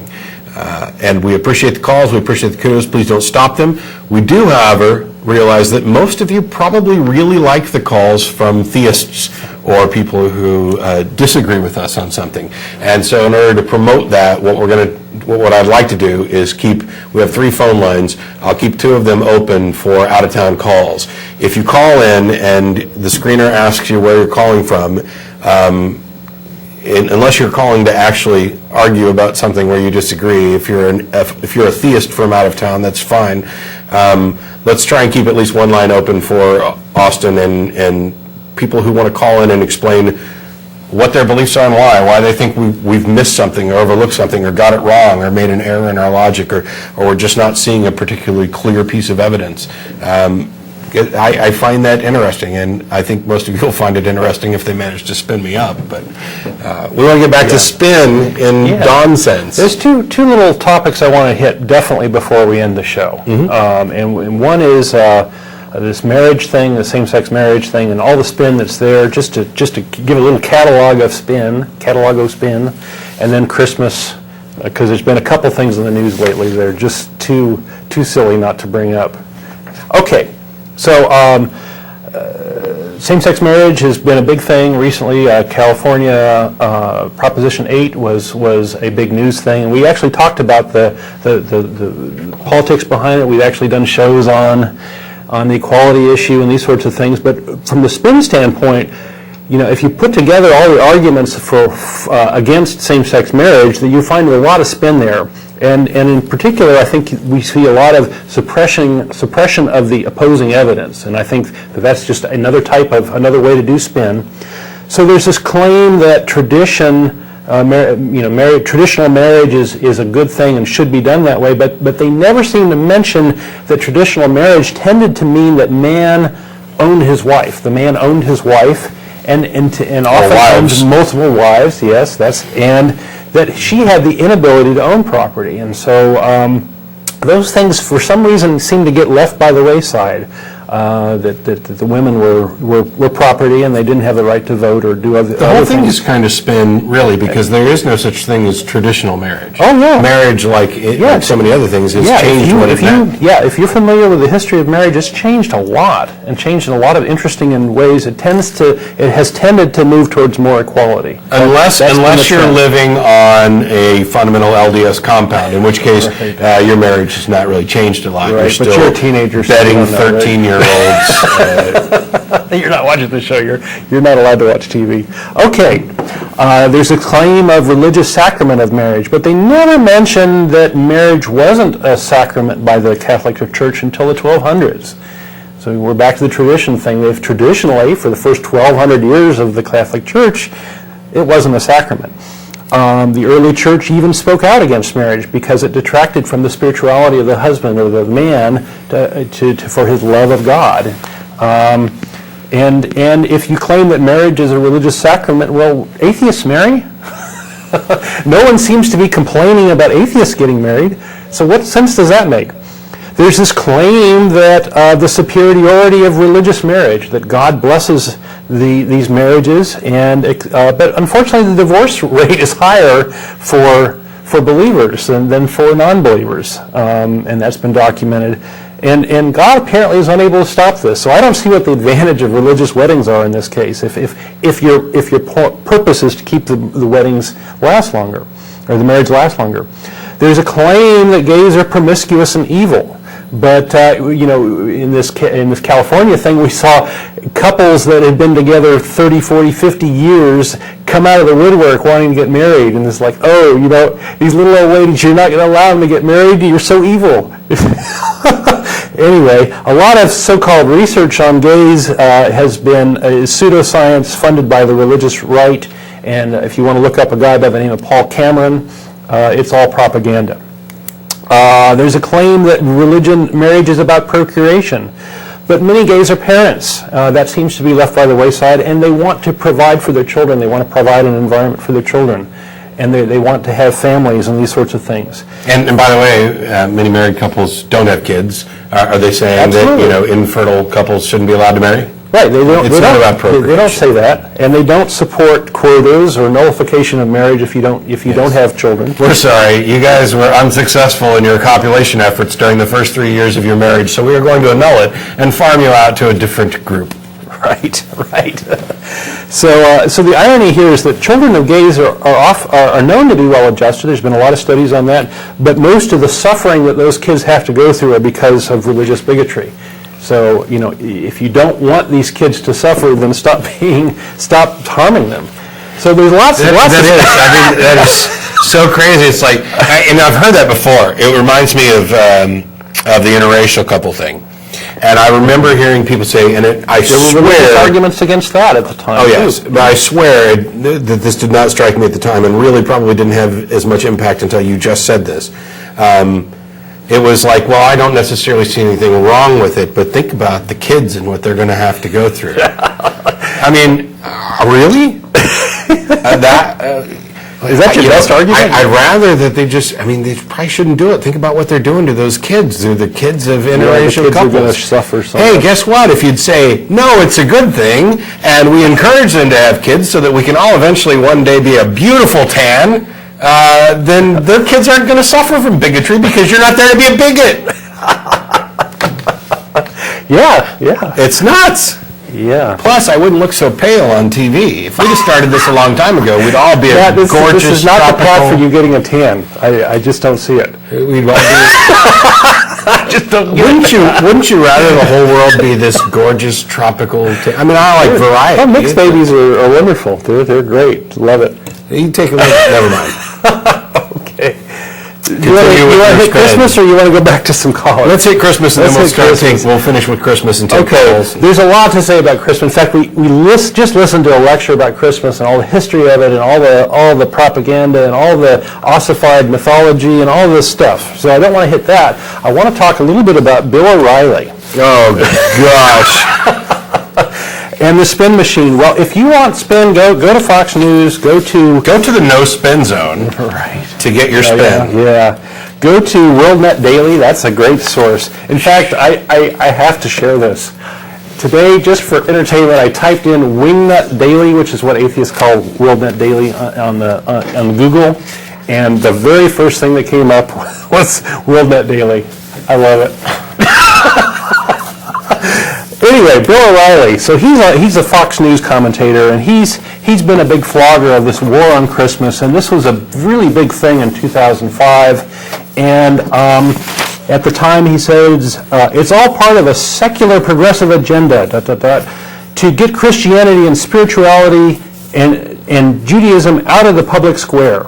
And we appreciate the calls, we appreciate the kudos, please don't stop them. We do, however, realize that most of you probably really like the calls from theists or people who disagree with us on something. And so in order to promote that, what I'd like to do is we have 3 phone lines, I'll keep 2 of them open for out-of-town calls. If you call in and the screener asks you where you're calling from, unless you're calling to actually argue about something where you disagree, if you're a theist from out of town, that's fine. Let's try and keep at least one line open for Austin and people who want to call in and explain what their beliefs are and why they think we've missed something or overlooked something or got it wrong or made an error in our logic or we're just not seeing a particularly clear piece of evidence. I find that interesting, and I think most of you will find it interesting if they manage to spin me up. But we want to get back to spin in Don's sense.
There's two little topics I want to hit definitely before we end the show. Mm-hmm. And one is this marriage thing, the same-sex marriage thing, and all the spin that's there. Just to give a little catalog of spin, and then Christmas, because there's been a couple things in the news lately that are just too silly not to bring up. Okay. So same-sex marriage has been a big thing recently. California Proposition 8 was a big news thing. We actually talked about the politics behind it. We've actually done shows on the equality issue and these sorts of things. But from the spin standpoint, if you put together all the arguments for against same-sex marriage, that you find a lot of spin there. And in particular, I think we see a lot of suppression of the opposing evidence, and I think that's just another way to do spin. So there's this claim that traditional marriage is a good thing and should be done that way, but they never seem to mention that traditional marriage tended to mean that man owned his wife. The man owned his wife, and oftentimes
wives.
multiple wives. Yes, and that she had the inability to own property, and so those things for some reason seem to get left by the wayside. That the women were property and they didn't have the right to vote or do other things.
The whole thing is kind of spin, really, because there is no such thing as traditional marriage.
Oh, yeah.
Marriage, like so many other things, has changed what it meant.
If you're familiar with the history of marriage, it's changed a lot, and changed in a lot of interesting ways. It has tended to move towards more equality.
Unless you're living on a fundamental LDS compound, in which case your marriage has not really changed a lot.
Right,
You're still
but you're a teenager
betting
still on that, right?
13-year-olds.
You're not watching the show. You're not allowed to watch TV. Okay, there's a claim of religious sacrament of marriage, but they never mention that marriage wasn't a sacrament by the Catholic Church until the 1200s. So we're back to the tradition thing. They've traditionally, for the first 1,200 years of the Catholic Church, it wasn't a sacrament. The early church even spoke out against marriage because it detracted from the spirituality of the husband or the man for his love of God. And if you claim that marriage is a religious sacrament, well, atheists marry. No one seems to be complaining about atheists getting married. So what sense does that make? There's this claim that the superiority of religious marriage, that God blesses these marriages, but unfortunately the divorce rate is higher for believers than for non-believers, and that's been documented. And God apparently is unable to stop this. So I don't see what the advantage of religious weddings are in this case. If your purpose is to keep the weddings last longer, or the marriage last longer. There's a claim that gays are promiscuous and evil. But in this California thing, we saw couples that had been together 30, 40, 50 years come out of the woodwork wanting to get married, and it's like, these little old ladies, you're not going to allow them to get married. You're so evil. Anyway, a lot of so-called research on gays has been pseudoscience funded by the religious right, and if you want to look up a guy by the name of Paul Cameron, it's all propaganda. There's a claim that marriage is about procreation, but many gays are parents. That seems to be left by the wayside, and they want to provide for their children. They want to provide an environment for their children, and they want to have families and these sorts of things.
And by the way, many married couples don't have kids. Are they saying
Absolutely.
that infertile couples shouldn't be allowed to marry?
Right,
It's not about procreation.
They don't say that, and they don't support quotas or nullification of marriage if you don't have children.
We're sorry, you guys were unsuccessful in your copulation efforts during the first 3 years of your marriage, so we are going to annul it and farm you out to a different group.
Right. So the irony here is that children of gays are known to be well-adjusted. There's been a lot of studies on that, but most of the suffering that those kids have to go through are because of religious bigotry. So, if you don't want these kids to suffer, then stop harming them. So there's lots of
That is so crazy. It's like, and I've heard that before. It reminds me of the interracial couple thing. And I remember hearing people say, and I
there were
swear...
arguments against that at the time.
Oh, yes. But I swear that this did not strike me at the time, and really probably didn't have as much impact until you just said this. It was like, well, I don't necessarily see anything wrong with it, but think about the kids and what they're going to have to go through. I mean, really?
Is that your best argument?
I'd rather that they probably shouldn't do it. Think about what they're doing to those kids. They're the kids of interracial
the kids
couples.
are going to suffer so
Hey,
much.
guess what? If you'd say, no, it's a good thing, and we encourage them to have kids so that we can all eventually one day be a beautiful tan, then their kids aren't going to suffer from bigotry because you're not there to be a bigot.
Yeah.
It's nuts.
Yeah.
Plus, I wouldn't look so pale on TV. If we'd have started this a long time ago, we'd all be a gorgeous,
This is not the path
tropical...
for you getting a tan. I just don't see it.
We'd all be...
I just don't get
Wouldn't you rather the whole world be this gorgeous tropical... I like variety.
Oh, mixed babies are wonderful. They're great. Love it.
You take a look. Never mind.
Okay. You
Continue
want
with
to
your
hit
spread.
Christmas, or you want to go back to some college?
Let's hit Christmas and
Let's
then
hit Christmas.
We'll finish with Christmas and take
Okay,
calls.
there's a lot to say about Christmas. In fact, we just listened to a lecture about Christmas and all the history of it and all the propaganda and all the ossified mythology and all this stuff. So I don't want to hit that. I want to talk a little bit about Bill O'Reilly.
Oh, gosh.
And the spin machine. Well, if you want spin, go to Fox News. Go to
the no spin zone to get your spin.
Yeah. Go to WorldNet Daily. That's a great source. In fact, I have to share this. Today, just for entertainment, I typed in Wingnut Daily, which is what atheists call WorldNet Daily on Google, and the very first thing that came up was WorldNet Daily. I love it. Anyway, Bill O'Reilly. So he's a Fox News commentator, and he's been a big flogger of this war on Christmas, and this was a really big thing in 2005. And at the time, he says it's all part of a secular progressive agenda to get Christianity and spirituality and Judaism out of the public square.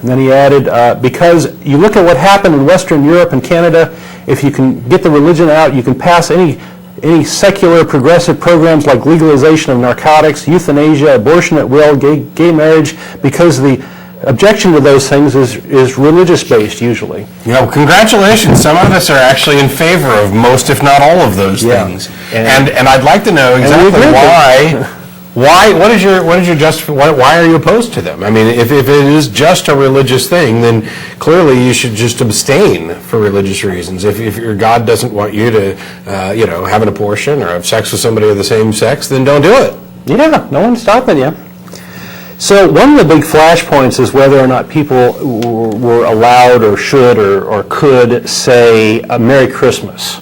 And then he added, because you look at what happened in Western Europe and Canada, if you can get the religion out, you can pass any secular progressive programs like legalization of narcotics, euthanasia, abortion at will, gay marriage, because the objection to those things is religious-based usually.
Congratulations. Some of us are actually in favor of most, if not all, of those things. And I'd like to know exactly why are you opposed to them? I mean, if it is just a religious thing, then clearly you should just abstain for religious reasons. If your God doesn't want you to, have an abortion or have sex with somebody of the same sex, then don't do it.
Yeah, no one's stopping you. So one of the big flashpoints is whether or not people were allowed or should or could say Merry Christmas.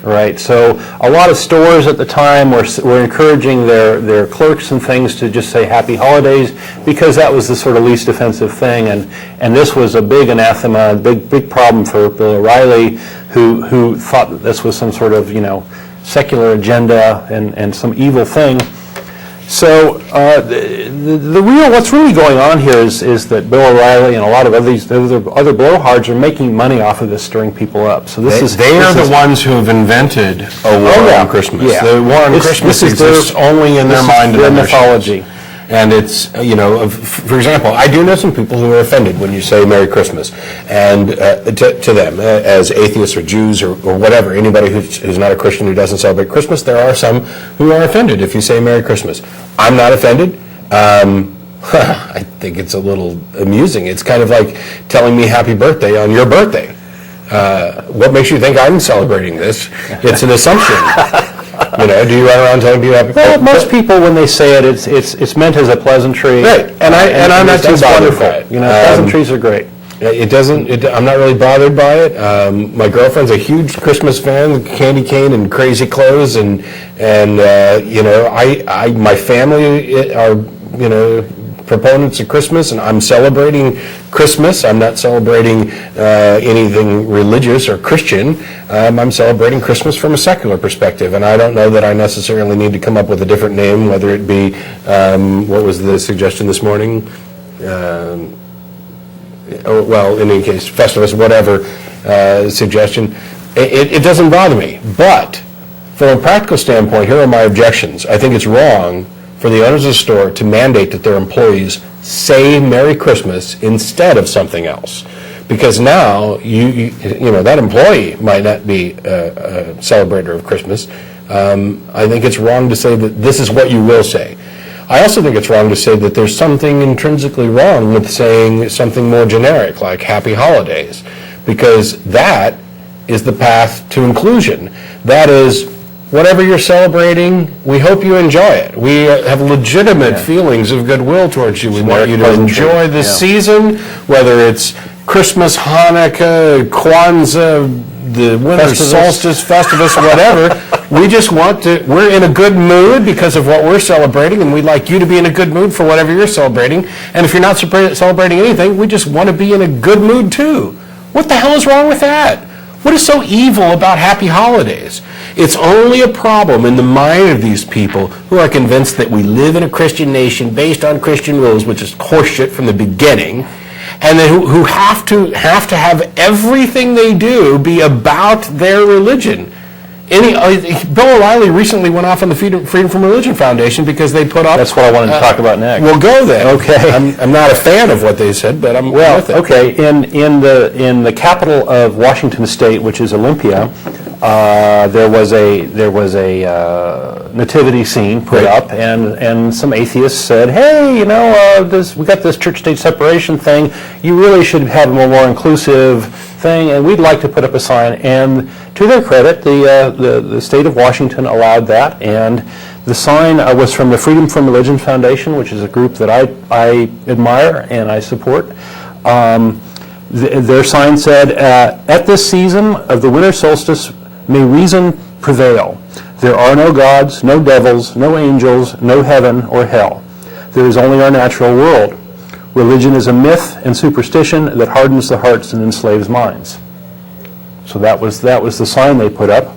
Right, so a lot of stores at the time were encouraging their clerks and things to just say Happy Holidays because that was the sort of least offensive thing, and this was a big anathema, big problem for Bill O'Reilly, who thought that this was some sort of secular agenda and some evil thing. So what's really going on here is that Bill O'Reilly and a lot of other blowhards are making money off of this, stirring people up. So they are
the ones who have invented a war on Christmas.
Yeah.
The war on Christmas exists only in their mind and
their mythology.
And it's, for example, I do know some people who are offended when you say Merry Christmas, and to them, as atheists or Jews or whatever, anybody who's not a Christian who doesn't celebrate Christmas, there are some who are offended if you say Merry Christmas. I'm not offended. I think it's a little amusing. It's kind of like telling me happy birthday on your birthday. What makes you think I'm celebrating this? It's an assumption. Do you run around telling people happy birthday?
Well, most people, when they say it, it's meant as a pleasantry.
Right, and I'm not too bothered by it.
Pleasantries are great.
I'm not really bothered by it. My girlfriend's a huge Christmas fan, candy cane and crazy clothes, and my family are proponents of Christmas, and I'm celebrating Christmas. I'm not celebrating anything religious or Christian. I'm celebrating Christmas from a secular perspective, and I don't know that I necessarily need to come up with a different name, whether it be, what was the suggestion this morning? In any case, Festivus, whatever suggestion. It doesn't bother me, but from a practical standpoint, here are my objections. I think it's wrong for the owners of the store to mandate that their employees say Merry Christmas instead of something else. Because now, that employee might not be a celebrator of Christmas. I think it's wrong to say that this is what you will say. I also think it's wrong to say that there's something intrinsically wrong with saying something more generic, like Happy Holidays, because that is the path to inclusion. That is, whatever you're celebrating, we hope you enjoy it. We have legitimate feelings of goodwill towards you. We want you to enjoy the season, whether it's Christmas, Hanukkah, Kwanzaa, the winter solstice, Festivus, whatever. We're in a good mood because of what we're celebrating, and we'd like you to be in a good mood for whatever you're celebrating. And if you're not celebrating anything, we just want to be in a good mood too. What the hell is wrong with that? What is so evil about Happy Holidays? It's only a problem in the mind of these people who are convinced that we live in a Christian nation based on Christian rules, which is horseshit from the beginning, and then who have to have everything they do be about their religion. Bill O'Reilly recently went off on the Freedom from Religion Foundation because they put up...
That's what I wanted to talk about next.
We'll go there.
Okay.
I'm not a fan of what they said, but I'm with it.
Okay. In the capital of Washington State, which is Olympia, there was a nativity scene put up, and some atheists said, "Hey, we got this church-state separation thing. You really should have a more inclusive thing, and we'd like to put up a sign." And to their credit, the state of Washington allowed that, and the sign was from the Freedom from Religion Foundation, which is a group that I admire and I support. Their sign said, "At this season of the winter solstice, may reason prevail. There are no gods, no devils, no angels, no heaven or hell. There is only our natural world. Religion is a myth and superstition that hardens the hearts and enslaves minds." So that was the sign they put up.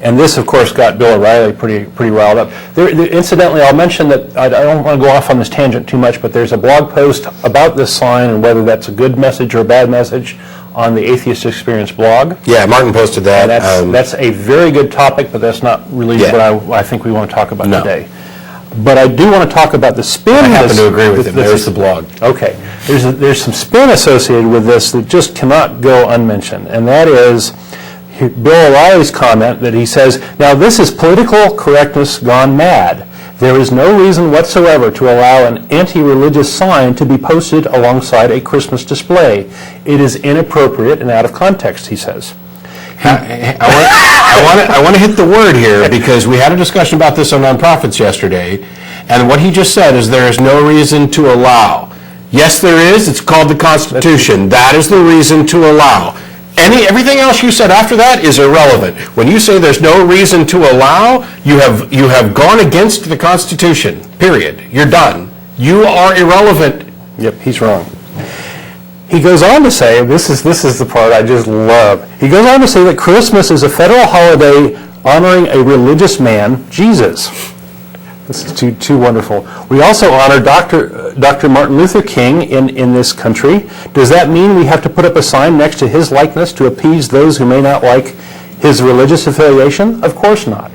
And this, of course, got Bill O'Reilly pretty riled up. Incidentally, I'll mention that I don't want to go off on this tangent too much, but there's a blog post about this sign and whether that's a good message or a bad message on the Atheist Experience blog.
Yeah, Martin posted that.
And that's a very good topic, but that's not really what I think we want to talk about today. But I do want to talk about the spin.
I happen to agree with him. There's the blog.
Okay. There's some spin associated with this that just cannot go unmentioned, and that is Bill O'Reilly's comment that he says, "Now this is political correctness gone mad. There is no reason whatsoever to allow an anti-religious sign to be posted alongside a Christmas display. It is inappropriate and out of context," he says.
I want to hit the word here because we had a discussion about this on Nonprofits yesterday, and what he just said is there is no reason to allow. Yes, there is. It's called the Constitution. That is the reason to allow. Everything else you said after that is irrelevant. When you say there's no reason to allow, you have gone against the Constitution. Period. You're done. You are irrelevant.
Yep, he's wrong. He goes on to say, this is the part I just love. He goes on to say that Christmas is a federal holiday honoring a religious man, Jesus. This is too wonderful. We also honor Dr. Martin Luther King in this country. Does that mean we have to put up a sign next to his likeness to appease those who may not like his religious affiliation? Of course not.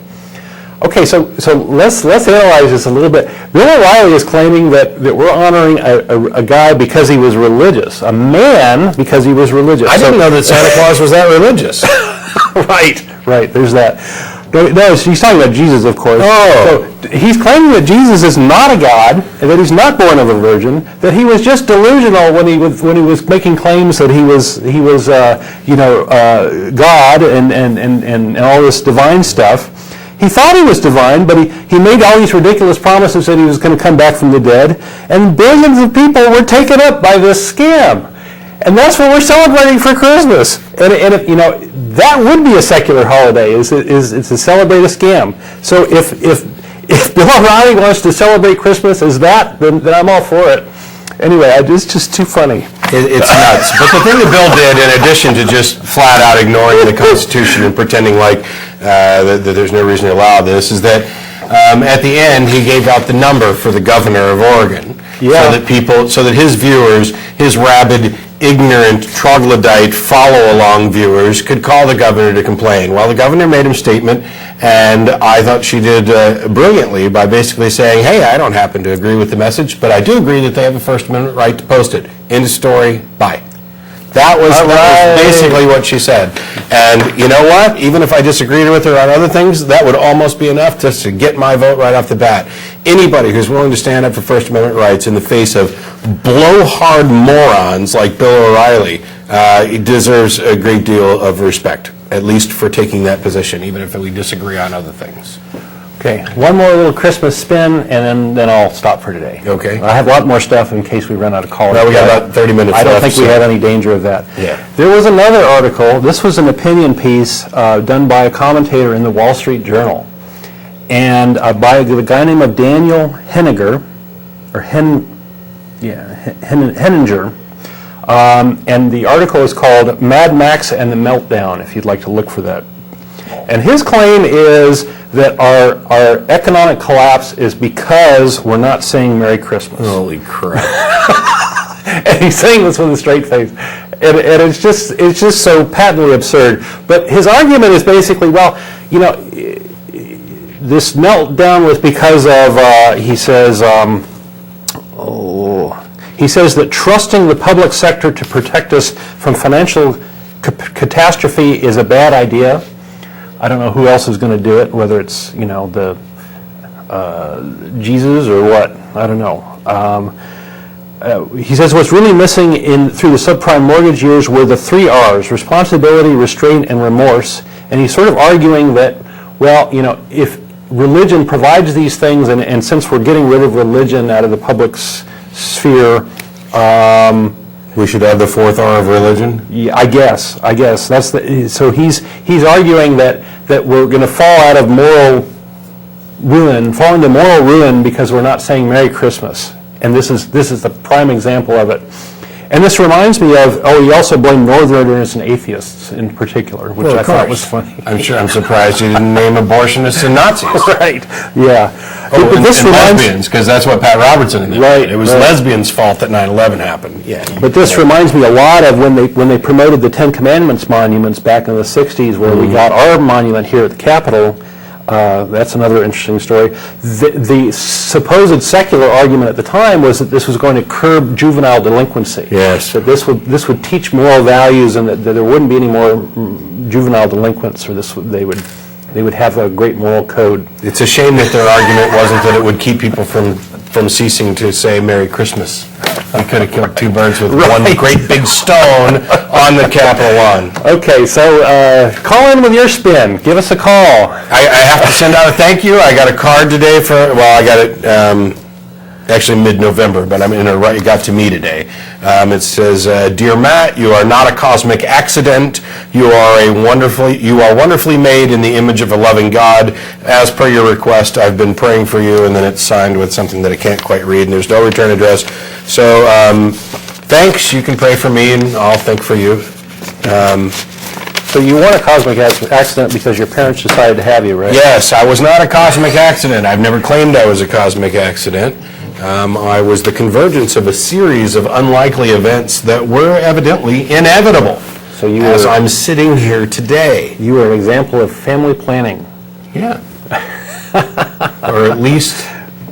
Okay, so let's analyze this a little bit. Bill O'Reilly is claiming that we're honoring a guy because he was religious, a man because he was religious.
I didn't know that Santa Claus was that religious.
Right, there's that. No, he's talking about Jesus, of course.
Oh.
So he's claiming that Jesus is not a god, and that he's not born of a virgin, that he was just delusional when he was making claims that he was God and all this divine stuff. He thought he was divine, but he made all these ridiculous promises that he was going to come back from the dead, and billions of people were taken up by this scam. And that's what we're celebrating for Christmas. And if, that would be a secular holiday, is to celebrate a scam. So if Bill O'Reilly wants to celebrate Christmas as that, then I'm all for it. Anyway, it's just too funny.
It's nuts. But the thing that Bill did, in addition to just flat out ignoring the Constitution and pretending like that there's no reason to allow this, is that at the end he gave out the number for the governor of Oregon, so that his viewers, his rabid, ignorant, troglodyte, follow-along viewers could call the governor to complain. Well, the governor made a statement, and I thought she did brilliantly by basically saying, hey, I don't happen to agree with the message, but I do agree that they have a First Amendment right to post it. End of story. Bye. That was basically what she said. And you know what? Even if I disagreed with her on other things, that would almost be enough just to get my vote right off the bat. Anybody who's willing to stand up for First Amendment rights in the face of blowhard morons like Bill O'Reilly deserves a great deal of respect, at least for taking that position, even if we disagree on other things.
Okay, one more little Christmas spin, and then I'll stop for today.
Okay.
I have a lot more stuff in case we run out of callers.
Well, we got about 30 minutes left.
I don't think we have any danger of that.
Yeah.
There was another article. This was an opinion piece done by a commentator in the Wall Street Journal, and by a guy named Daniel Henninger, Henninger. And the article is called Mad Max and the Meltdown, if you'd like to look for that. And his claim is that our economic collapse is because we're not saying Merry Christmas.
Holy crap.
And he's saying this with a straight face. And it's just so patently absurd. But his argument is basically, this meltdown was because of, he says that trusting the public sector to protect us from financial catastrophe is a bad idea. I don't know who else is going to do it, whether it's, the Jesus or what. I don't know. He says what's really missing through the subprime mortgage years were the 3 R's: responsibility, restraint, and remorse. And he's sort of arguing that, well, if religion provides these things, and since we're getting rid of religion out of the public sphere,
We should have the 4th R of religion?
yeah, I guess that's so he's arguing that we're going to fall out of moral ruin, fall into moral ruin because we're not saying Merry Christmas. And this is the prime example of it. And this reminds me of, he also blamed Northerners and atheists in particular, which I thought was funny.
I'm surprised you didn't name abortionists and Nazis.
Right, yeah.
Oh, and lesbians, because that's what Pat Robertson did.
Right,
it was
right.
lesbians' fault that 9/11 happened. Yeah.
But this reminds me a lot of when they promoted the Ten Commandments monuments back in the 60s, where we got our monument here at the Capitol. That's another interesting story. The supposed secular argument at the time was that this was going to curb juvenile delinquency.
Yes.
That this would teach moral values, and that there wouldn't be any more juvenile delinquents, or they would have a great moral code.
It's a shame that their argument wasn't that it would keep people from ceasing to say Merry Christmas. We could have killed 2 birds with one great big stone on the Capitol lawn.
Okay, so call in with your spin. Give us a call.
I have to send out a thank you. I got a card today I got it actually mid-November, but it got to me today. It says, "Dear Matt, you are not a cosmic accident. You are wonderfully made in the image of a loving God. As per your request, I've been praying for you," and then it's signed with something that I can't quite read, and there's no return address. So, thanks. You can pray for me, and I'll think for you.
So you weren't a cosmic accident because your parents decided to have you, right?
Yes, I was not a cosmic accident. I've never claimed I was a cosmic accident. I was the convergence of a series of unlikely events that were evidently inevitable.
So
as I'm sitting here today.
You were an example of family planning.
Yeah. Or at least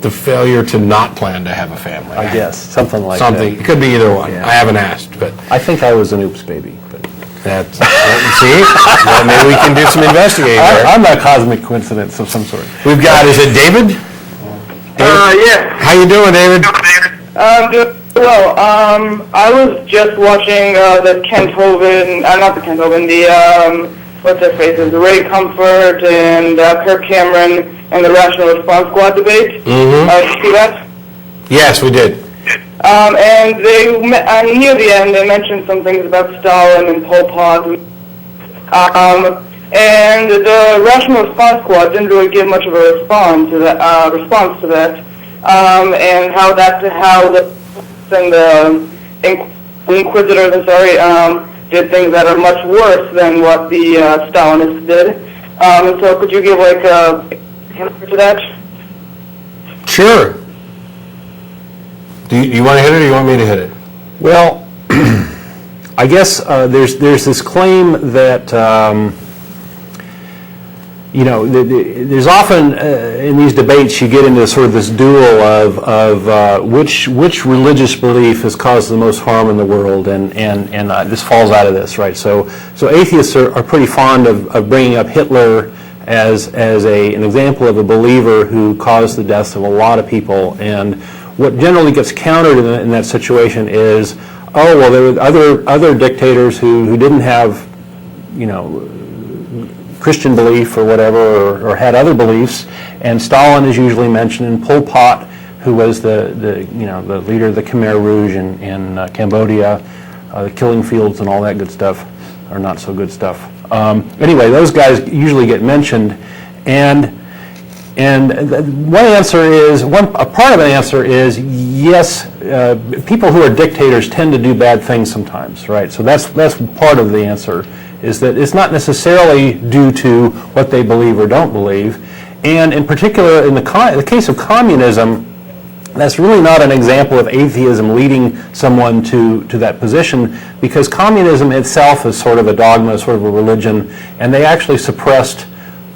the failure to not plan to have a family.
I guess, something like
Something.
that.
It could be either one.
Yeah.
I haven't asked, but
I think I was an oops baby. But
that's, see? Well, maybe we can do some investigating there.
I'm a cosmic coincidence of some sort.
We've got, is it David?
Yeah.
How you doing, David?
Well, I was just watching the Kent Hovind, not the Kent Hovind, what's their faces, the Ray Comfort and Kirk Cameron and the Rational Response Squad debate.
Mm-hmm.
Did you see that?
Yes, we did.
And they, near the end, they mentioned some things about Stalin and Pol Pot. And the Rational Response Squad didn't really give much of a response to that. And how the Inquisitors, did things that are much worse than what the Stalinists did. And so could you give like a answer to that?
Sure. Do you want to hit it or you want me to hit it?
Well, I guess there's this claim that there's often in these debates you get into sort of this duel of which religious belief has caused the most harm in the world, and this falls out of this, right? So atheists are pretty fond of bringing up Hitler as an example of a believer who caused the deaths of a lot of people, and what generally gets countered in that situation is, oh well, there were other dictators who didn't have Christian belief or whatever, or had other beliefs, and Stalin is usually mentioned, and Pol Pot, who was the leader of the Khmer Rouge in Cambodia, the killing fields and all that good stuff, or not so good stuff. Anyway, those guys usually get mentioned, and a part of an answer is yes, people who are dictators tend to do bad things sometimes, right? So that's part of the answer, is that it's not necessarily due to what they believe or don't believe. And in particular, in the case of communism, that's really not an example of atheism leading someone to that position, because communism itself is sort of a dogma, sort of a religion, and they actually suppressed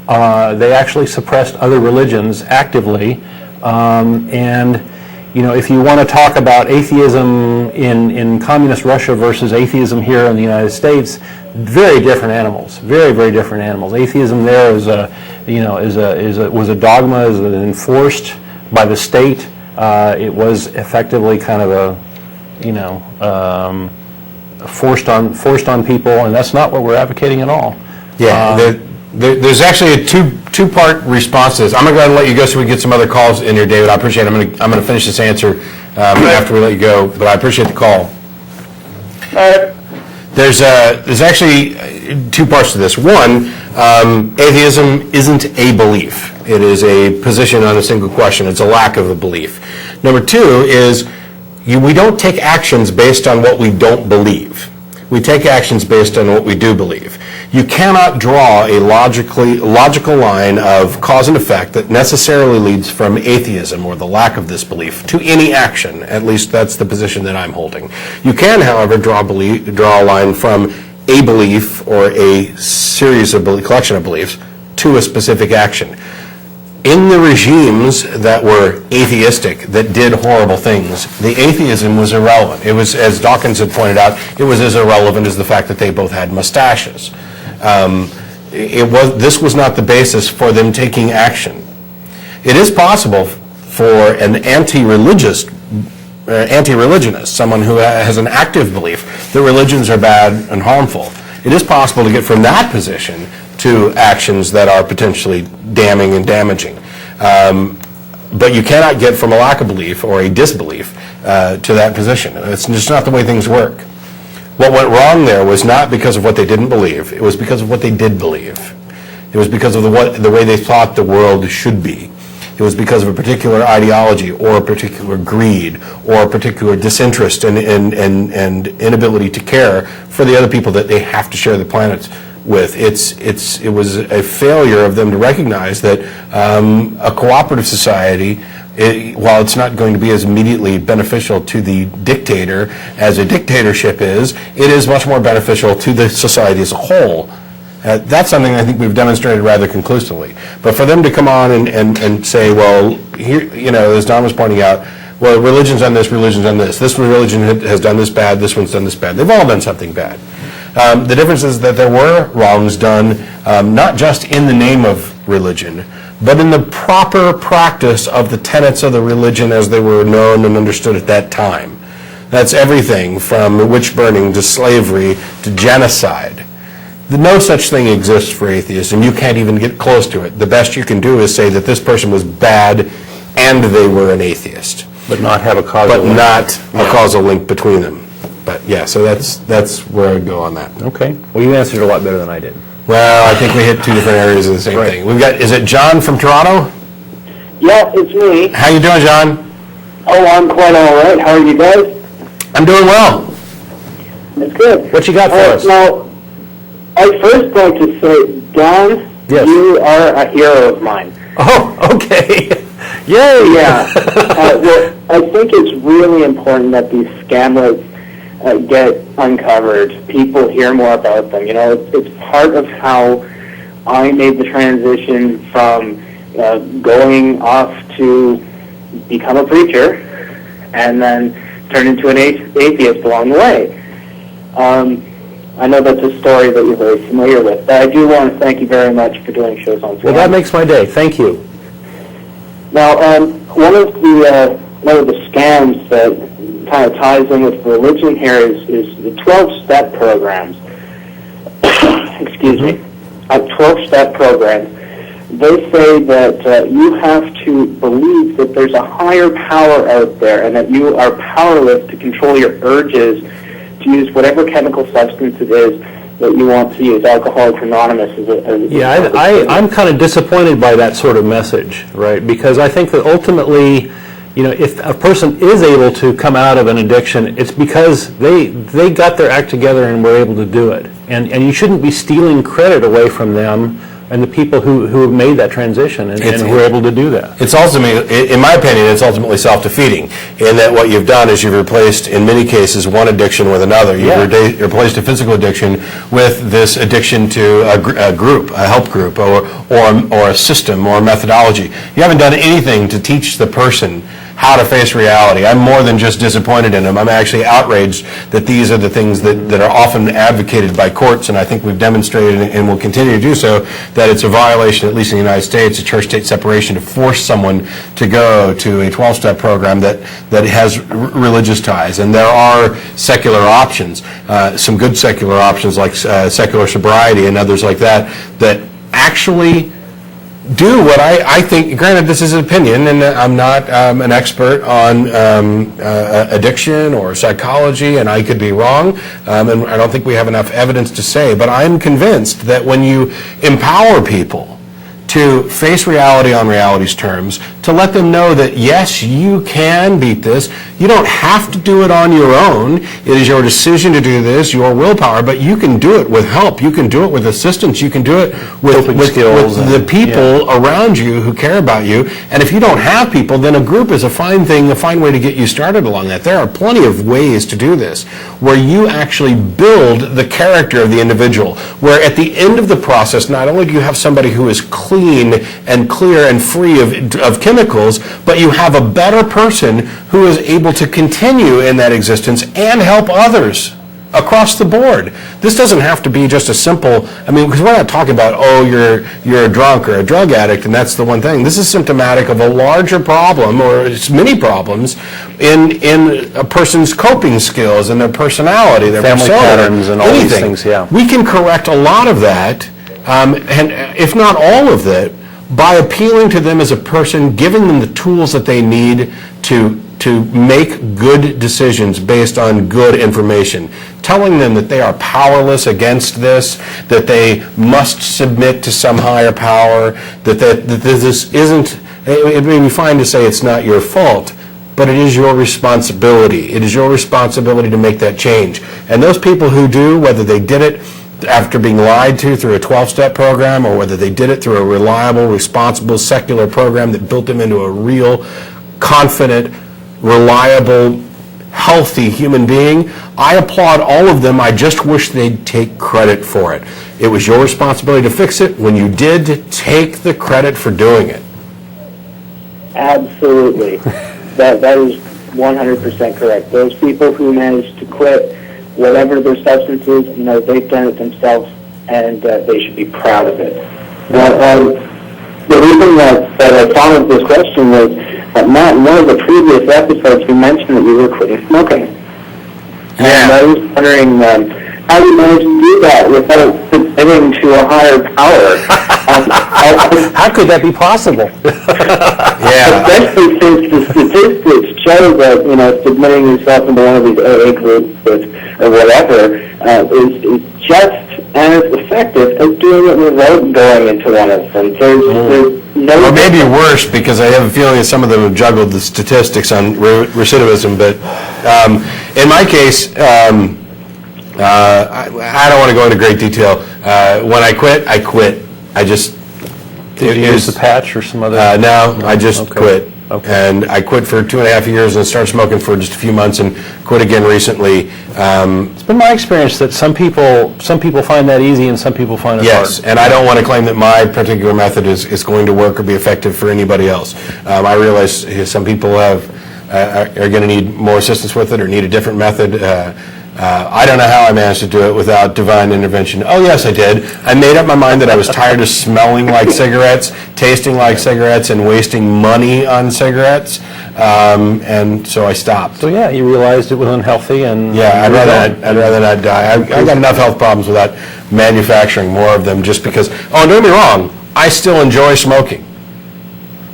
other religions actively. And if you want to talk about atheism in communist Russia versus atheism here in the United States, very different animals, very, very different animals. Atheism there was a dogma, is enforced by the state. It was effectively kind of forced on people, and that's not what we're advocating at all.
Yeah, there's actually a two-part response to this. I'm going to go ahead and let you go so we get some other calls in here, David. I appreciate it. I'm going to finish this answer after we let you go, but I appreciate the call. There's actually two parts to this. One, atheism isn't a belief. It is a position on a single question. It's a lack of a belief. Number two is we don't take actions based on what we don't believe. We take actions based on what we do believe. You cannot draw a logical line of cause and effect that necessarily leads from atheism or the lack of this belief to any action. At least that's the position that I'm holding. You can, however, draw a line from a belief or a series of collection of beliefs to a specific action. In the regimes that were atheistic, that did horrible things, the atheism was irrelevant. It was, as Dawkins had pointed out, it was as irrelevant as the fact that they both had mustaches. This was not the basis for them taking action. It is possible for an anti-religionist, someone who has an active belief that religions are bad and harmful. It is possible to get from that position to actions that are potentially damning and damaging. But you cannot get from a lack of belief or a disbelief to that position. It's just not the way things work. What went wrong there was not because of what they didn't believe. It was because of what they did believe. It was because of the way they thought the world should be. It was because of a particular ideology or a particular greed or a particular disinterest and inability to care for the other people that they have to share the planet with. It was a failure of them to recognize that a cooperative society, while it's not going to be as immediately beneficial to the dictator as a dictatorship is, it is much more beneficial to the society as a whole. That's something I think we've demonstrated rather conclusively. But for them to come on and say, well, here, as Don was pointing out, well, religion's done this, religion's done this. This religion has done this bad, this one's done this bad. They've all done something bad. The difference is that there were wrongs done not just in the name of religion, but in the proper practice of the tenets of the religion as they were known and understood at that time. That's everything from witch burning to slavery to genocide. No such thing exists for atheism. You can't even get close to it. The best you can do is say that this person was bad and they were an atheist.
But not have a causal link.
But not a causal link between them. But yeah, so that's where I'd go on that.
Okay. Well, you answered a lot better than I did.
Well, I think we hit two different areas of the same thing. We've got, is it John from Toronto?
Yeah, it's me.
How you doing, John?
Oh, I'm quite all right. How are you guys?
I'm doing well.
That's good.
What you got for us?
Now, I'd first like to say, Don,
Yes.
you are a hero of mine.
Oh, okay. Yay!
Yeah. Well, I think it's really important that these scamlets get uncovered. People hear more about them. It's part of how I made the transition from going off to become a preacher and then turn into an atheist along the way. I know that's a story that you're very familiar with, but I do want to thank you very much for doing shows on scams.
Well, that makes my day. Thank you.
Now, one of the scams that kind of ties in with religion here is the 12-step programs. Excuse me. 12-step programs. They say that you have to believe that there's a higher power out there and that you are powerless to control your urges to use whatever chemical substance it is that you want to use. Alcoholics Anonymous is
I'm kind of disappointed by that sort of message, right? Because I think that ultimately, if a person is able to come out of an addiction, it's because they got their act together and were able to do it. And you shouldn't be stealing credit away from them and the people who have made that transition and who are able to do that.
It's ultimately, in my opinion, it's ultimately self-defeating in that what you've done is you've replaced, in many cases, one addiction with another. You've replaced a physical addiction with this addiction to a group, a help group, or a system or a methodology. You haven't done anything to teach the person how to face reality. I'm more than just disappointed in them. I'm actually outraged that these are the things that are often advocated by courts, and I think we've demonstrated and will continue to do so, that it's a violation, at least in the United States, of church-state separation to force someone to go to a 12-step program that has religious ties. And there are secular options, some good secular options like secular sobriety and others like that actually do what I think. Granted, this is an opinion, and I'm not an expert on addiction or psychology, and I could be wrong, and I don't think we have enough evidence to say, but I'm convinced that when you empower people to face reality on reality's terms, to let them know that, yes, you can beat this. You don't have to do it on your own. It is your decision to do this, your willpower, but you can do it with help. You can do it with assistance. You can do it with the people around you who care about you. And if you don't have people, then a group is a fine thing, a fine way to get you started along that. There are plenty of ways to do this, where you actually build the character of the individual, where at the end of the process, not only do you have somebody who is clean and clear and free of chemicals, but you have a better person who is able to continue in that existence and help others across the board. This doesn't have to be just a simple, because we're not talking about, you're a drunk or a drug addict and that's the one thing. This is symptomatic of a larger problem, or it's many problems in a person's coping skills and their personality, their
family
persona,
patterns and all these things, yeah.
We can correct a lot of that, and if not all of it, by appealing to them as a person, giving them the tools that they need to make good decisions based on good information, telling them that they are powerless against this, that they must submit to some higher power, that this isn't, it may be fine to say it's not your fault, but it is your responsibility. It is your responsibility to make that change. And those people who do, whether they did it after being lied to through a 12-step program, or whether they did it through a reliable, responsible, secular program that built them into a real, confident, reliable, healthy human being, I applaud all of them. I just wish they'd take credit for it. It was your responsibility to fix it. When you did, take the credit for doing it.
Absolutely. That is 100% correct. Those people who managed to quit whatever their substance is, they've done it themselves, and they should be proud of it.
Well, the reason that I thought of this question was that Matt, in one of the previous episodes, you mentioned that you were quitting smoking. And I was wondering how you managed to do that without submitting to a higher power.
How could that be possible?
Especially since the statistics show that, submitting yourself into one of these AA groups or whatever is just as effective as doing it without going into one of them. There's no...
Or maybe worse, because I have a feeling that some of them have juggled the statistics on recidivism, but in my case, I don't want to go into great detail. When I quit, I just...
Did you use the patch or some other...
No, I just quit.
Okay.
And I quit for 2.5 years and started smoking for just a few months and quit again recently.
It's been my experience that some people find that easy and some people find it hard.
Yes, and I don't want to claim that my particular method is going to work or be effective for anybody else. I realize some people are going to need more assistance with it or need a different method. I don't know how I managed to do it without divine intervention. Oh, yes, I did. I made up my mind that I was tired of smelling like cigarettes, tasting like cigarettes, and wasting money on cigarettes, and so I stopped.
So, yeah, you realized it was unhealthy, and...
Yeah, I'd rather not die. I got enough health problems without manufacturing more of them just because... Oh, don't get me wrong, I still enjoy smoking.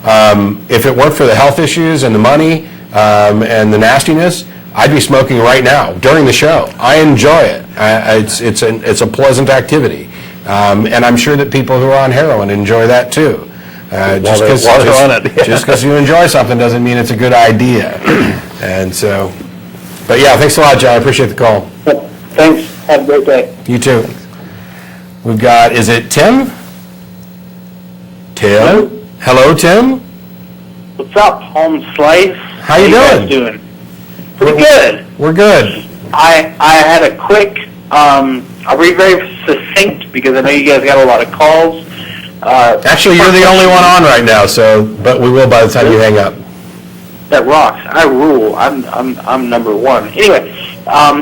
If it weren't for the health issues and the money and the nastiness, I'd be smoking right now during the show. I enjoy it. It's a pleasant activity, and I'm sure that people who are on heroin enjoy that too. Just because you enjoy something doesn't mean it's a good idea. And so, but yeah, thanks a lot, John. I appreciate the call.
Thanks. Have a great day.
You too. We've got, is it Tim? Tim? Hello, Tim?
What's up, home slice?
How you
guys doing? Pretty good.
We're good.
I had a quick, I'll be very succinct because I know you guys got a lot of calls.
Actually, you're the only one on right now, but we will by the time you hang up.
that rocks. I rule. I'm number one. Anyway, I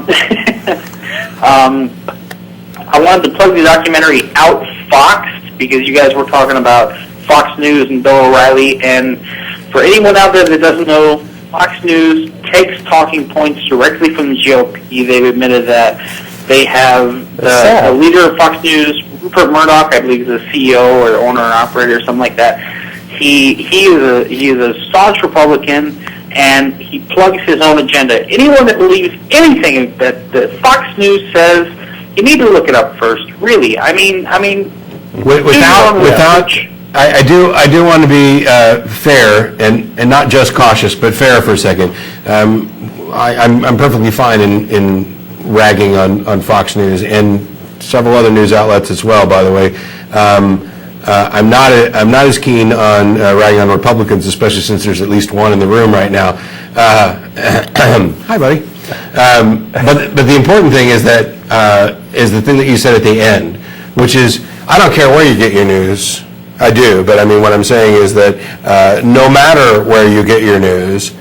wanted to plug the documentary Outfoxed because you guys were talking about Fox News and Bill O'Reilly. And for anyone out there that doesn't know, Fox News takes talking points directly from the GOP. They've admitted that. They have the leader of Fox News, Rupert Murdoch, I believe is the CEO or owner and operator or something like that. He is a staunch Republican, and he plugs his own agenda. Anyone that believes anything that Fox News says, you need to look it up first. Really, I mean,
I do want to be fair and not just cautious, but fair for a second. I'm perfectly fine in ragging on Fox News and several other news outlets as well. By the way, I'm not as keen on ragging on Republicans, especially since there's at least one in the room right now. Hi, buddy. But the important thing is that is the thing that you said at the end, which is I don't care where you get your news. I do, but I mean what I'm saying is that no matter where you get your news,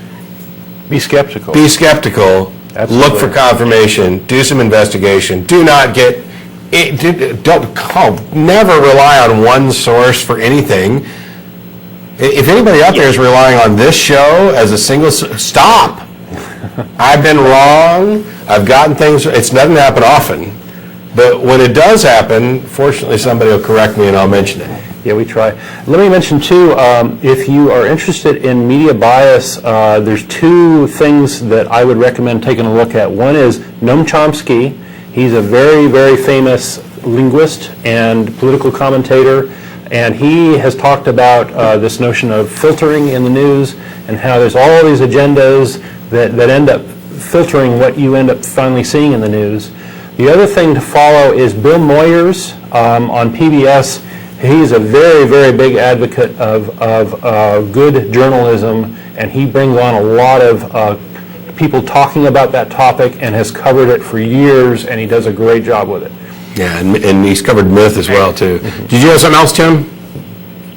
be skeptical.
Be skeptical.
Absolutely.
Look for confirmation. Do some investigation. Do not get. Never rely on one source for anything. If anybody out there is relying on this show as a single, stop. I've been wrong. I've gotten things. It doesn't happen often, but when it does happen, fortunately, somebody will correct me and I'll mention it.
Yeah, we try. Let me mention too, if you are interested in media bias, there's two things that I would recommend taking a look at. One is Noam Chomsky. He's a very, very famous linguist and political commentator, and he has talked about this notion of filtering in the news and how there's all these agendas that end up filtering what you end up finally seeing in the news. The other thing to follow is Bill Moyers on PBS. He's a very, very big advocate of good journalism, and he brings on a lot of people talking about that topic and has covered it for years, and he does a great job with it.
Yeah, and he's covered myth as well, too. Did you have something else, Tim?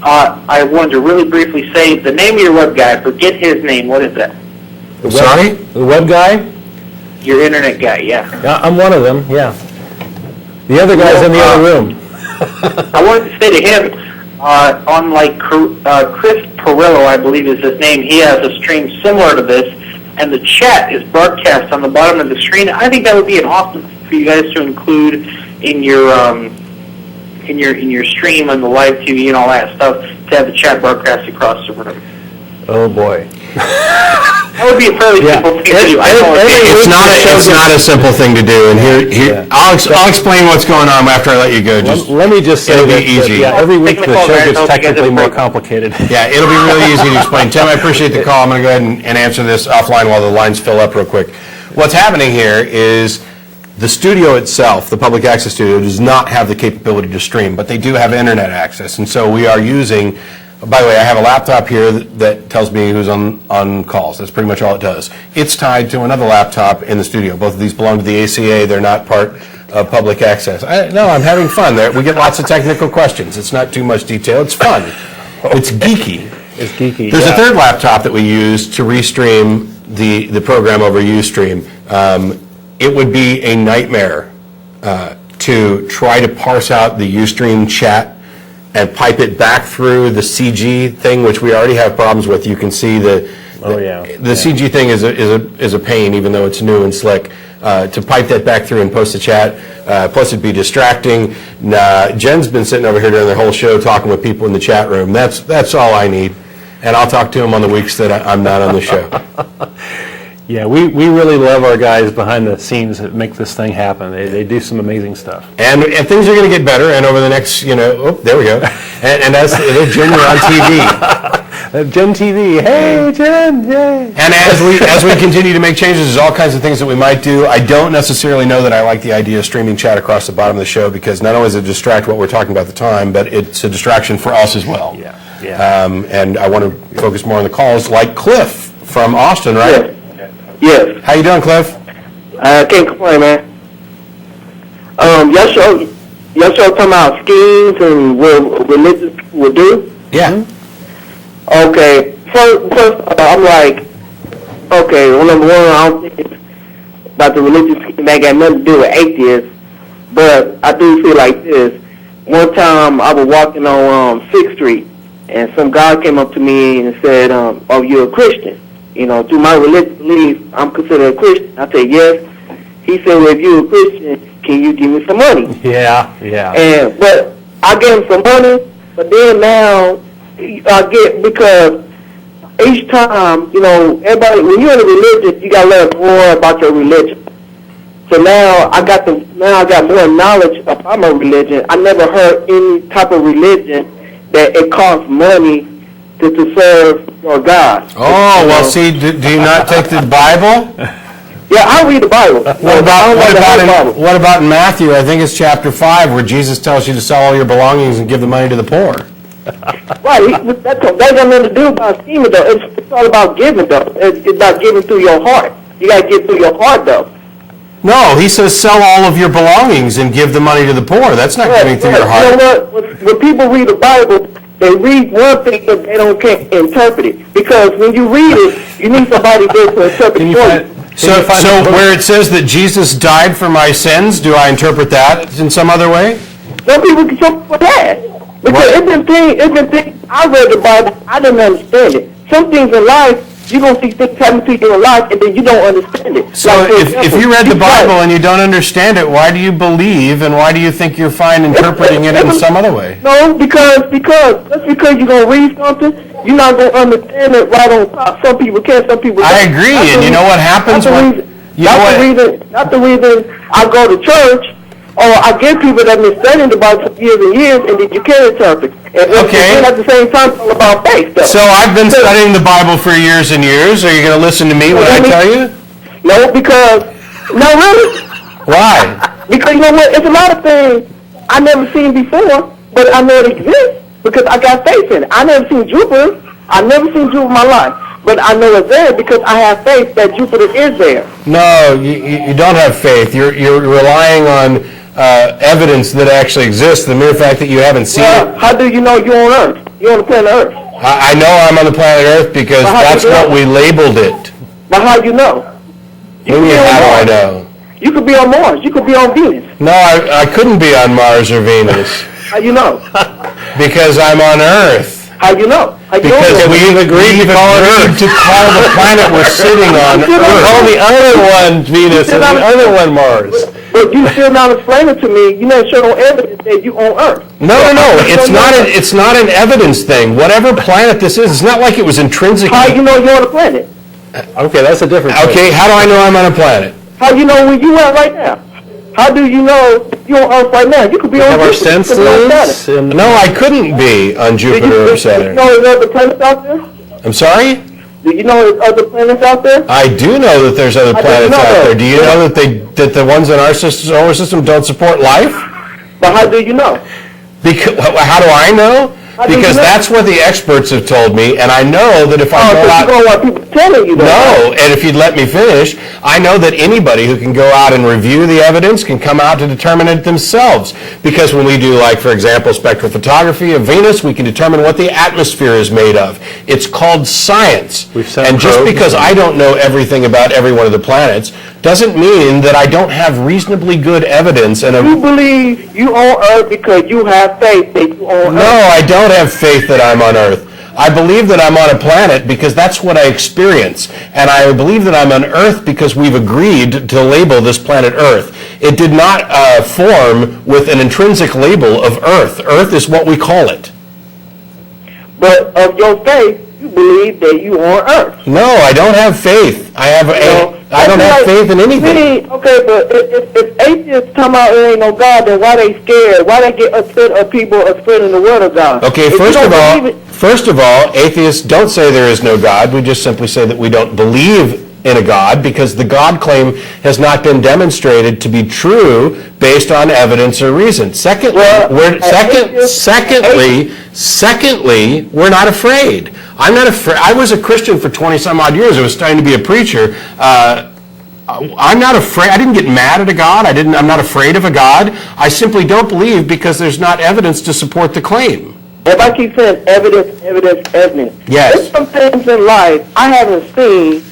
I wanted to really briefly say the name of your web guy. Forget his name. What is that?
Sorry?
The web guy?
Your internet guy, yeah.
I'm one of them, yeah. The other guy's in the other room.
I wanted to say to him, unlike Chris Perillo, I believe is his name, he has a stream similar to this, and the chat is broadcast on the bottom of the screen. I think that would be an awesome thing for you guys to include in your stream and the live TV and all that stuff, to have the chat broadcast across the room.
Oh boy.
That would be a fairly simple thing to do.
It's not a simple thing to do, and here I'll explain what's going on after I let you go. Just
let me just say
it'll be
that,
easy.
Every week the show gets
guys.
technically more complicated.
Yeah, it'll be really easy to explain. Tim, I appreciate the call. I'm going to go ahead and answer this offline while the lines fill up real quick. What's happening here is the studio itself, the public access studio, does not have the capability to stream, but they do have internet access, and so we are using. By the way, I have a laptop here that tells me who's on calls. That's pretty much all it does. It's tied to another laptop in the studio. Both of these belong to the ACA. They're not part of public access. No, I'm having fun. We get lots of technical questions. It's not too much detail. It's fun. It's geeky.
It's geeky.
There's a third laptop that we use to restream the program over Ustream. It would be a nightmare to try to parse out the Ustream chat and pipe it back through the CG thing, which we already have problems with. You can see the CG thing is a pain, even though it's new and slick. To pipe that back through and post the chat, plus it'd be distracting. Jen's been sitting over here during the whole show talking with people in the chat room. That's all I need, and I'll talk to them on the weeks that I'm not on the show.
Yeah, we really love our guys behind the scenes that make this thing happen. They do some amazing stuff.
And things are going to get better, and over the next, there we go. And as Jen, you're on TV.
Jen TV, hey Jen, yay.
And as we continue to make changes, there's all kinds of things that we might do. I don't necessarily know that I like the idea of streaming chat across the bottom of the show, because not only does it distract what we're talking about at the time, but it's a distraction for us as well.
Yeah.
And I want to focus more on the calls, like Cliff from Austin, right?
Yes.
How you doing, Cliff?
I can't complain, man. Your show talking about schemes and what religious people will do?
Yeah.
Okay. First, I'm like,
Okay, well, number one, I don't think it's about the religious scheme that got nothing to do with atheists, but I do feel like this. One time I was walking on 6th Street, and some guy came up to me and said, "Oh, you're a Christian? You know, through my religious belief, I'm considered a Christian." I said, "Yes." He said, "Well, if you're a Christian, can you give me some money?"
Yeah.
But I gave him some money, but then now I get, because each time, you know, everybody, when you're in a religion, you gotta learn more about your religion. So now I got more knowledge about my religion. I never heard any type of religion that it costs money to serve your God.
Oh, well, see, do you not take the Bible?
Yeah, I read the Bible.
What about in Matthew? I think it's chapter 5, where Jesus tells you to sell all your belongings and give the money to the poor.
Right, that got nothing to do about scheming, though. It's all about giving, though. It's about giving through your heart. You got to give through your heart, though.
No, he says sell all of your belongings and give the money to the poor. That's not giving through your heart.
You know what? When people read the Bible, they read one thing, but they can't interpret it. Because when you read it, you need somebody there to interpret it for you.
So where it says that Jesus died for my sins, do I interpret that in some other way?
Some people can jump for that. Because it's been things, I read the Bible, I didn't understand it. Some things in life, you're going to see things happen to you in life, and then you don't understand it.
So like, if you read the Bible and you don't understand it, why do you believe, and why do you think you're fine interpreting it in some other way?
No, because just because you're going to read something, you're not going to understand it right on top. Some people can, some people can't.
I agree, and you know what happens when...
Not the reason I go to church, or I get people that have been studying the Bible for years and years, and then you can't interpret. And at the same time, it's all about faith, though.
So I've been studying the Bible for years and years. Are you going to listen to me when I tell you?
No, no, really.
Why?
Because you know what? It's a lot of things I never seen before, but I know it exists because I got faith in it. I never seen Jupiter. I never seen Jupiter in my life. But I know it's there because I have faith that Jupiter is there.
No, you don't have faith. You're relying on evidence that actually exists. The mere fact that you haven't seen it.
How do you know you're on Earth? You're on the planet Earth.
I know I'm on the planet Earth because that's what we labeled it.
But how do you know?
How do I know?
You could be on Mars. You could be on Venus.
No, I couldn't be on Mars or Venus.
How you know?
Because I'm on Earth.
How you know?
Because we've agreed to call the planet we're sitting on Earth.
Call the other one Venus and the other one Mars.
But you still not explaining to me. You never show no evidence that you on Earth.
No. It's not an evidence thing. Whatever planet this is, it's not like it was intrinsic.
How you know you're on a planet?
Okay, that's a different thing.
Okay, how do I know I'm on a planet?
How you know where you at right now? How do you know you're on Earth right now? You could be on Jupiter.
No, I couldn't be on Jupiter or Saturn.
Do you know there's other planets out there?
I'm sorry?
Do you know there's other planets out there?
I do know that there's other planets out there. Do you know that the ones in our solar system don't support life?
But how do you know?
Because how do I know? Because that's what the experts have told me, and I know that if I go out...
you don't want people telling you that.
No, and if you'd let me finish, I know that anybody who can go out and review the evidence can come out to determine it themselves. Because when we do, like, for example, spectrophotography of Venus, we can determine what the atmosphere is made of. It's called science. And just because I don't know everything about every one of the planets doesn't mean that I don't have reasonably good evidence. And
you believe you on Earth because you have faith that you on Earth.
No, I don't have faith that I'm on Earth. I believe that I'm on a planet because that's what I experience. And I believe that I'm on Earth because we've agreed to label this planet Earth. It did not form with an intrinsic label of Earth. Earth is what we call it.
But of your faith, you believe that you on Earth.
No, I don't have faith. I don't have faith in anything.
Okay, but if atheists come out and ain't no God, then why they scared? Why they get upset of people spreading the word of God?
Okay, first of all, atheists don't say there is no God. We just simply say that we don't believe in a God because the God claim has not been demonstrated to be true based on evidence or reason. Secondly, we're not afraid. I'm not afraid. I was a Christian for 20 some odd years. I was starting to be a preacher. I'm not afraid. I didn't get mad at a God. I'm not afraid of a God. I simply don't believe because there's not evidence to support the claim.
If I keep saying evidence,
yes.
There's some things in life I haven't seen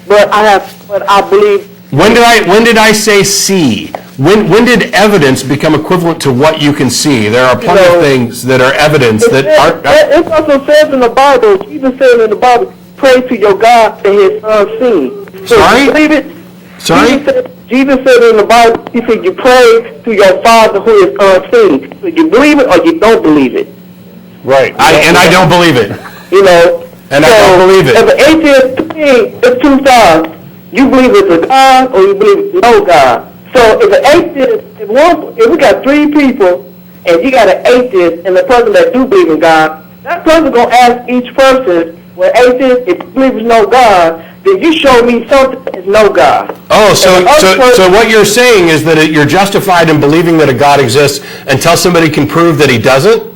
but I believe.
When did I say see? When did evidence become equivalent to what you can see? There are plenty of things that are evidence that aren't.
It also says in the Bible, Jesus said in the Bible, pray to your God that his unseen. So
Sorry?
you believe it?
Sorry?
Jesus said in the Bible, he said, you pray to your Father who is unseen. So you believe it or you don't believe it.
Right.
And I don't believe it.
You know?
And I don't believe it.
As an atheist, to me, it's two sides. You believe it's a God or you believe it's no God. So if an atheist, if we got three people and you got an atheist and the person that do believe in God, that person going to ask each person, well, atheist, if you believe there's no God, then you show me something that is no God.
Oh, so what you're saying is that you're justified in believing that a God exists until somebody can prove that he doesn't?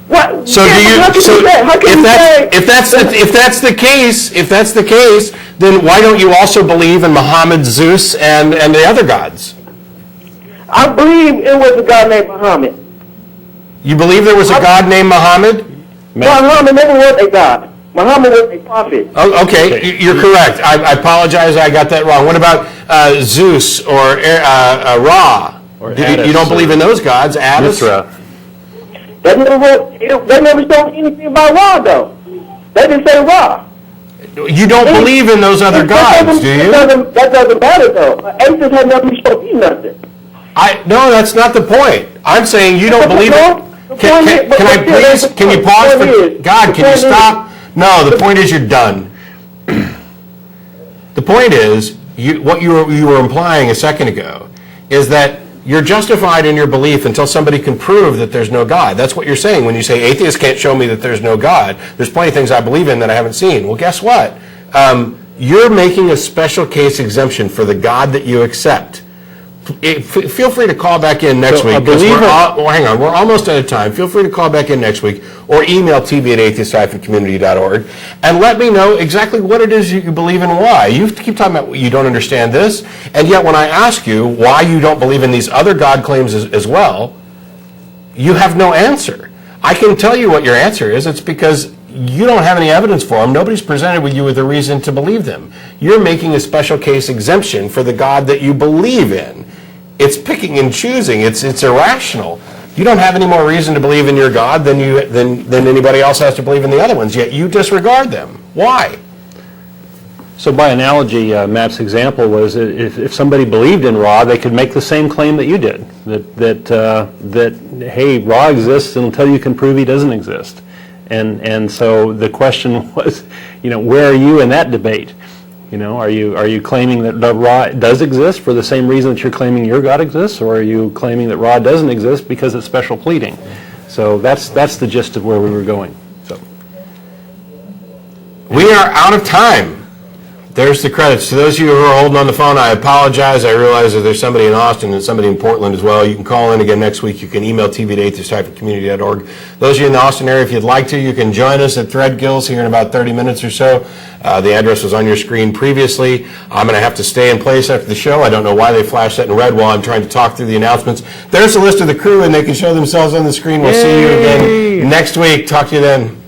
What?
So
yeah,
if that's the case, then why don't you also believe in Muhammad, Zeus, and the other gods?
I believe it was a God named Muhammad.
You believe there was a God named Muhammad?
Muhammad never was a God. Muhammad was a prophet.
Oh, okay, you're correct. I apologize, I got that wrong. What about Zeus or Ra? You don't believe in those gods, Addis?
Mithra.
They never showed anything about Ra, though. They didn't say Ra.
You don't believe in those other gods, do you?
That doesn't matter, though. Atheists have never shown me nothing.
No, that's not the point. I'm saying you don't believe it. Can you pause for, God, can you stop? No, the point is you're done. The point is, what you were implying a second ago, is that you're justified in your belief until somebody can prove that there's no God. That's what you're saying when you say atheists can't show me that there's no God. There's plenty of things I believe in that I haven't seen. Well, guess what? You're making a special case exemption for the God that you accept. Feel free to call back in next week. Hang on, we're almost out of time. Feel free to call back in next week or email tv@atheist-community.org and let me know exactly what it is you believe in and why. You keep talking about you don't understand this, and yet when I ask you why you don't believe in these other God claims as well, you have no answer. I can tell you what your answer is. It's because you don't have any evidence for them. Nobody's presented with you with a reason to believe them. You're making a special case exemption for the God that you believe in. It's picking and choosing. It's irrational. You don't have any more reason to believe in your God than anybody else has to believe in the other ones, yet you disregard them. Why?
So by analogy, Matt's example was if somebody believed in Ra, they could make the same claim that you did, that hey, Ra exists until you can prove he doesn't exist. And so the question was, where are you in that debate? Are you claiming that Ra does exist for the same reason that you're claiming your God exists, or are you claiming that Ra doesn't exist because it's special pleading? So that's the gist of where we were going. So
we are out of time. There's the credits. To those of you who are holding on the phone, I apologize. I realize that there's somebody in Austin and somebody in Portland as well. You can call in again next week. You can email tv@atheist-community.org. Those of you in the Austin area, if you'd like to, you can join us at Threadgills here in about 30 minutes or so. The address was on your screen previously. I'm going to have to stay in place after the show. I don't know why they flashed that in red while I'm trying to talk through the announcements. There's a list of the crew, and they can show themselves on the screen. We'll see you again next week. Talk to you then.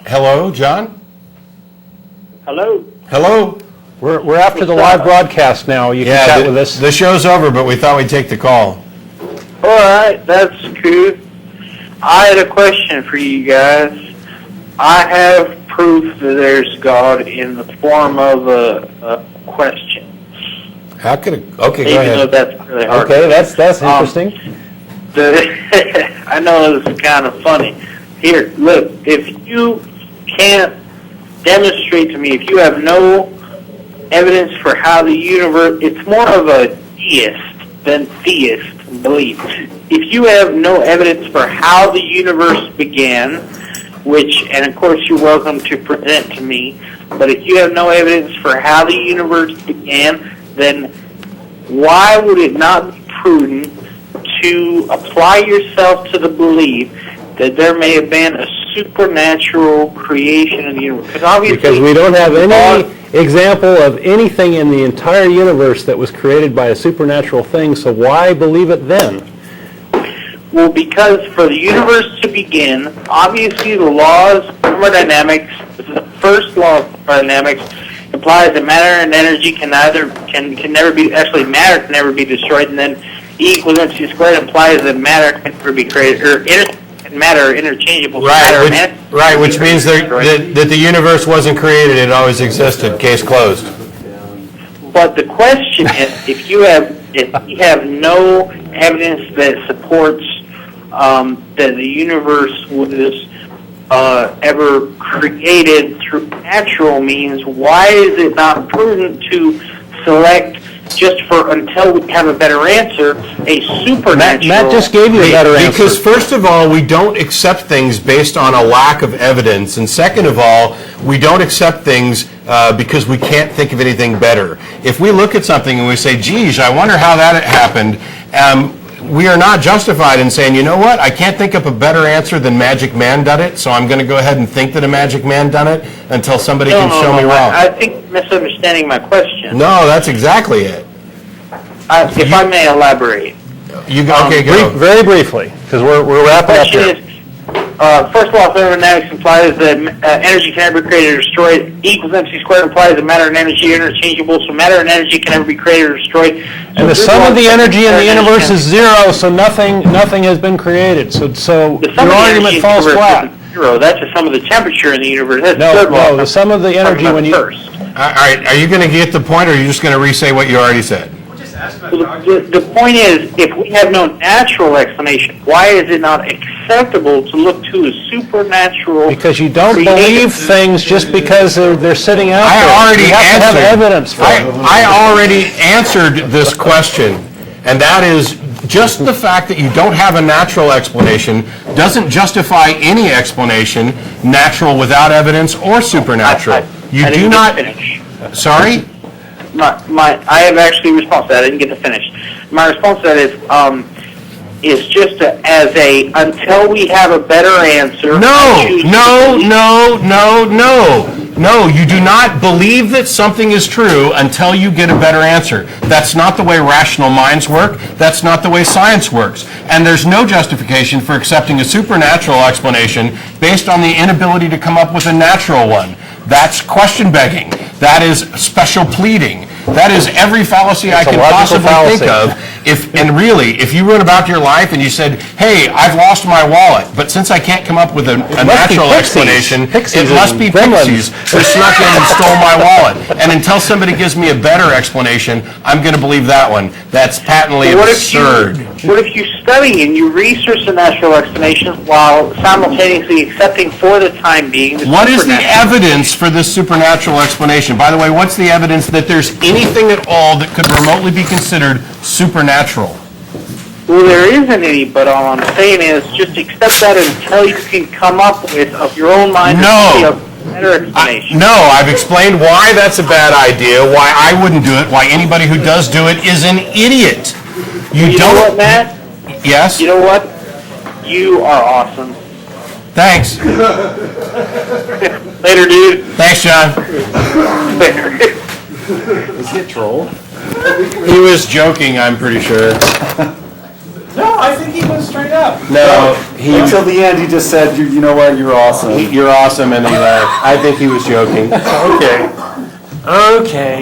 Hello, John?
Hello?
Hello?
we're after the live broadcast now. You can chat with us.
The show's over, but we thought we'd take the call.
All right, that's cool. I had a question for you guys. I have proof that there's God in the form of a question.
How could it? Okay, go
Even
ahead.
though that's really hard.
Okay, that's interesting.
I know it's kind of funny. Here, look, if you can't demonstrate to me, if you have no evidence for how the universe, it's more of a deist than theist belief. If you have no evidence for how the universe began, and of course you're welcome to present to me, but if you have no evidence for how the universe began, then why would it not be prudent to apply yourself to the belief that there may have been a supernatural creation of the universe? Because obviously,
Because we don't have any example of anything in the entire universe that was created by a supernatural thing, so why believe it then?
Well, because for the universe to begin, obviously the laws of thermodynamics, the first law of thermodynamics, implies that matter and energy can never be, actually matter can never be destroyed, and then E equals MC squared implies that matter can never be created, or matter interchangeable. So
Which means that the universe wasn't created, it always existed. Case closed.
But the question is, if you have no evidence that supports that the universe was ever created through natural means, why is it not prudent to select, just for until we have a better answer, a supernatural?
Matt just gave you a better answer.
Because first of all, we don't accept things based on a lack of evidence, and second of all, we don't accept things because we can't think of anything better. If we look at something and we say, geez, I wonder how that happened, we are not justified in saying, you know what, I can't think of a better answer than Magic Man done it, so I'm going to go ahead and think that a Magic Man done it until somebody can show me wrong.
I think you're misunderstanding my question.
No, that's exactly it.
If I may elaborate.
Okay, go.
Very briefly, because we're wrapping up here.
First law of thermodynamics implies that energy can never be created or destroyed. E equals MC squared implies that matter and energy are interchangeable, so matter and energy can never be created or destroyed.
And the sum of the energy in the universe is zero, so nothing has been created. So your argument falls flat.
Zero. That's the sum of the temperature in the universe. That's
No, the sum of the energy when you...
All right, are you going to get the point, or are you just going to re-say what you already said?
The point is, if we have no natural explanation, why is it not acceptable to look to a supernatural?
Because you don't believe things just because they're sitting out there.
You have
to have evidence for it.
I already answered this question, and that is just the fact that you don't have a natural explanation doesn't justify any explanation, natural without evidence or supernatural. You do not. Sorry?
I have actually a response to that. I didn't get to finish. My response to that is just until we have a better answer.
No, you do not believe that something is true until you get a better answer. That's not the way rational minds work. That's not the way science works. And there's no justification for accepting a supernatural explanation based on the inability to come up with a natural one. That's question begging. That is special pleading. That is every fallacy I can possibly think of. If you went about your life and you said, hey, I've lost my wallet, but since I can't come up with a natural explanation, it must be pixies who snuck in and stole my wallet. And until somebody gives me a better explanation, I'm going to believe that one. That's patently absurd.
What if you study and you research the natural explanation while simultaneously accepting for the time being the
What is the evidence for this supernatural explanation? By the way, what's the evidence that there's anything at all that could remotely be considered supernatural?
Well, there isn't any, but all I'm saying is just accept that until you can come up with, of your own mind, a better explanation.
No, I've explained why that's a bad idea, why I wouldn't do it, why anybody who does do it is an idiot.
You know what, Matt?
Yes?
You know what? You are awesome.
Thanks.
Later, dude.
Thanks, John.
Later.
Was he a troll?
He was joking, I'm pretty sure.
No, I think he was straight up.
No,
until the end, he just said, "You know what? You're awesome.
You're awesome," and he laughed. I think he was joking.
Okay.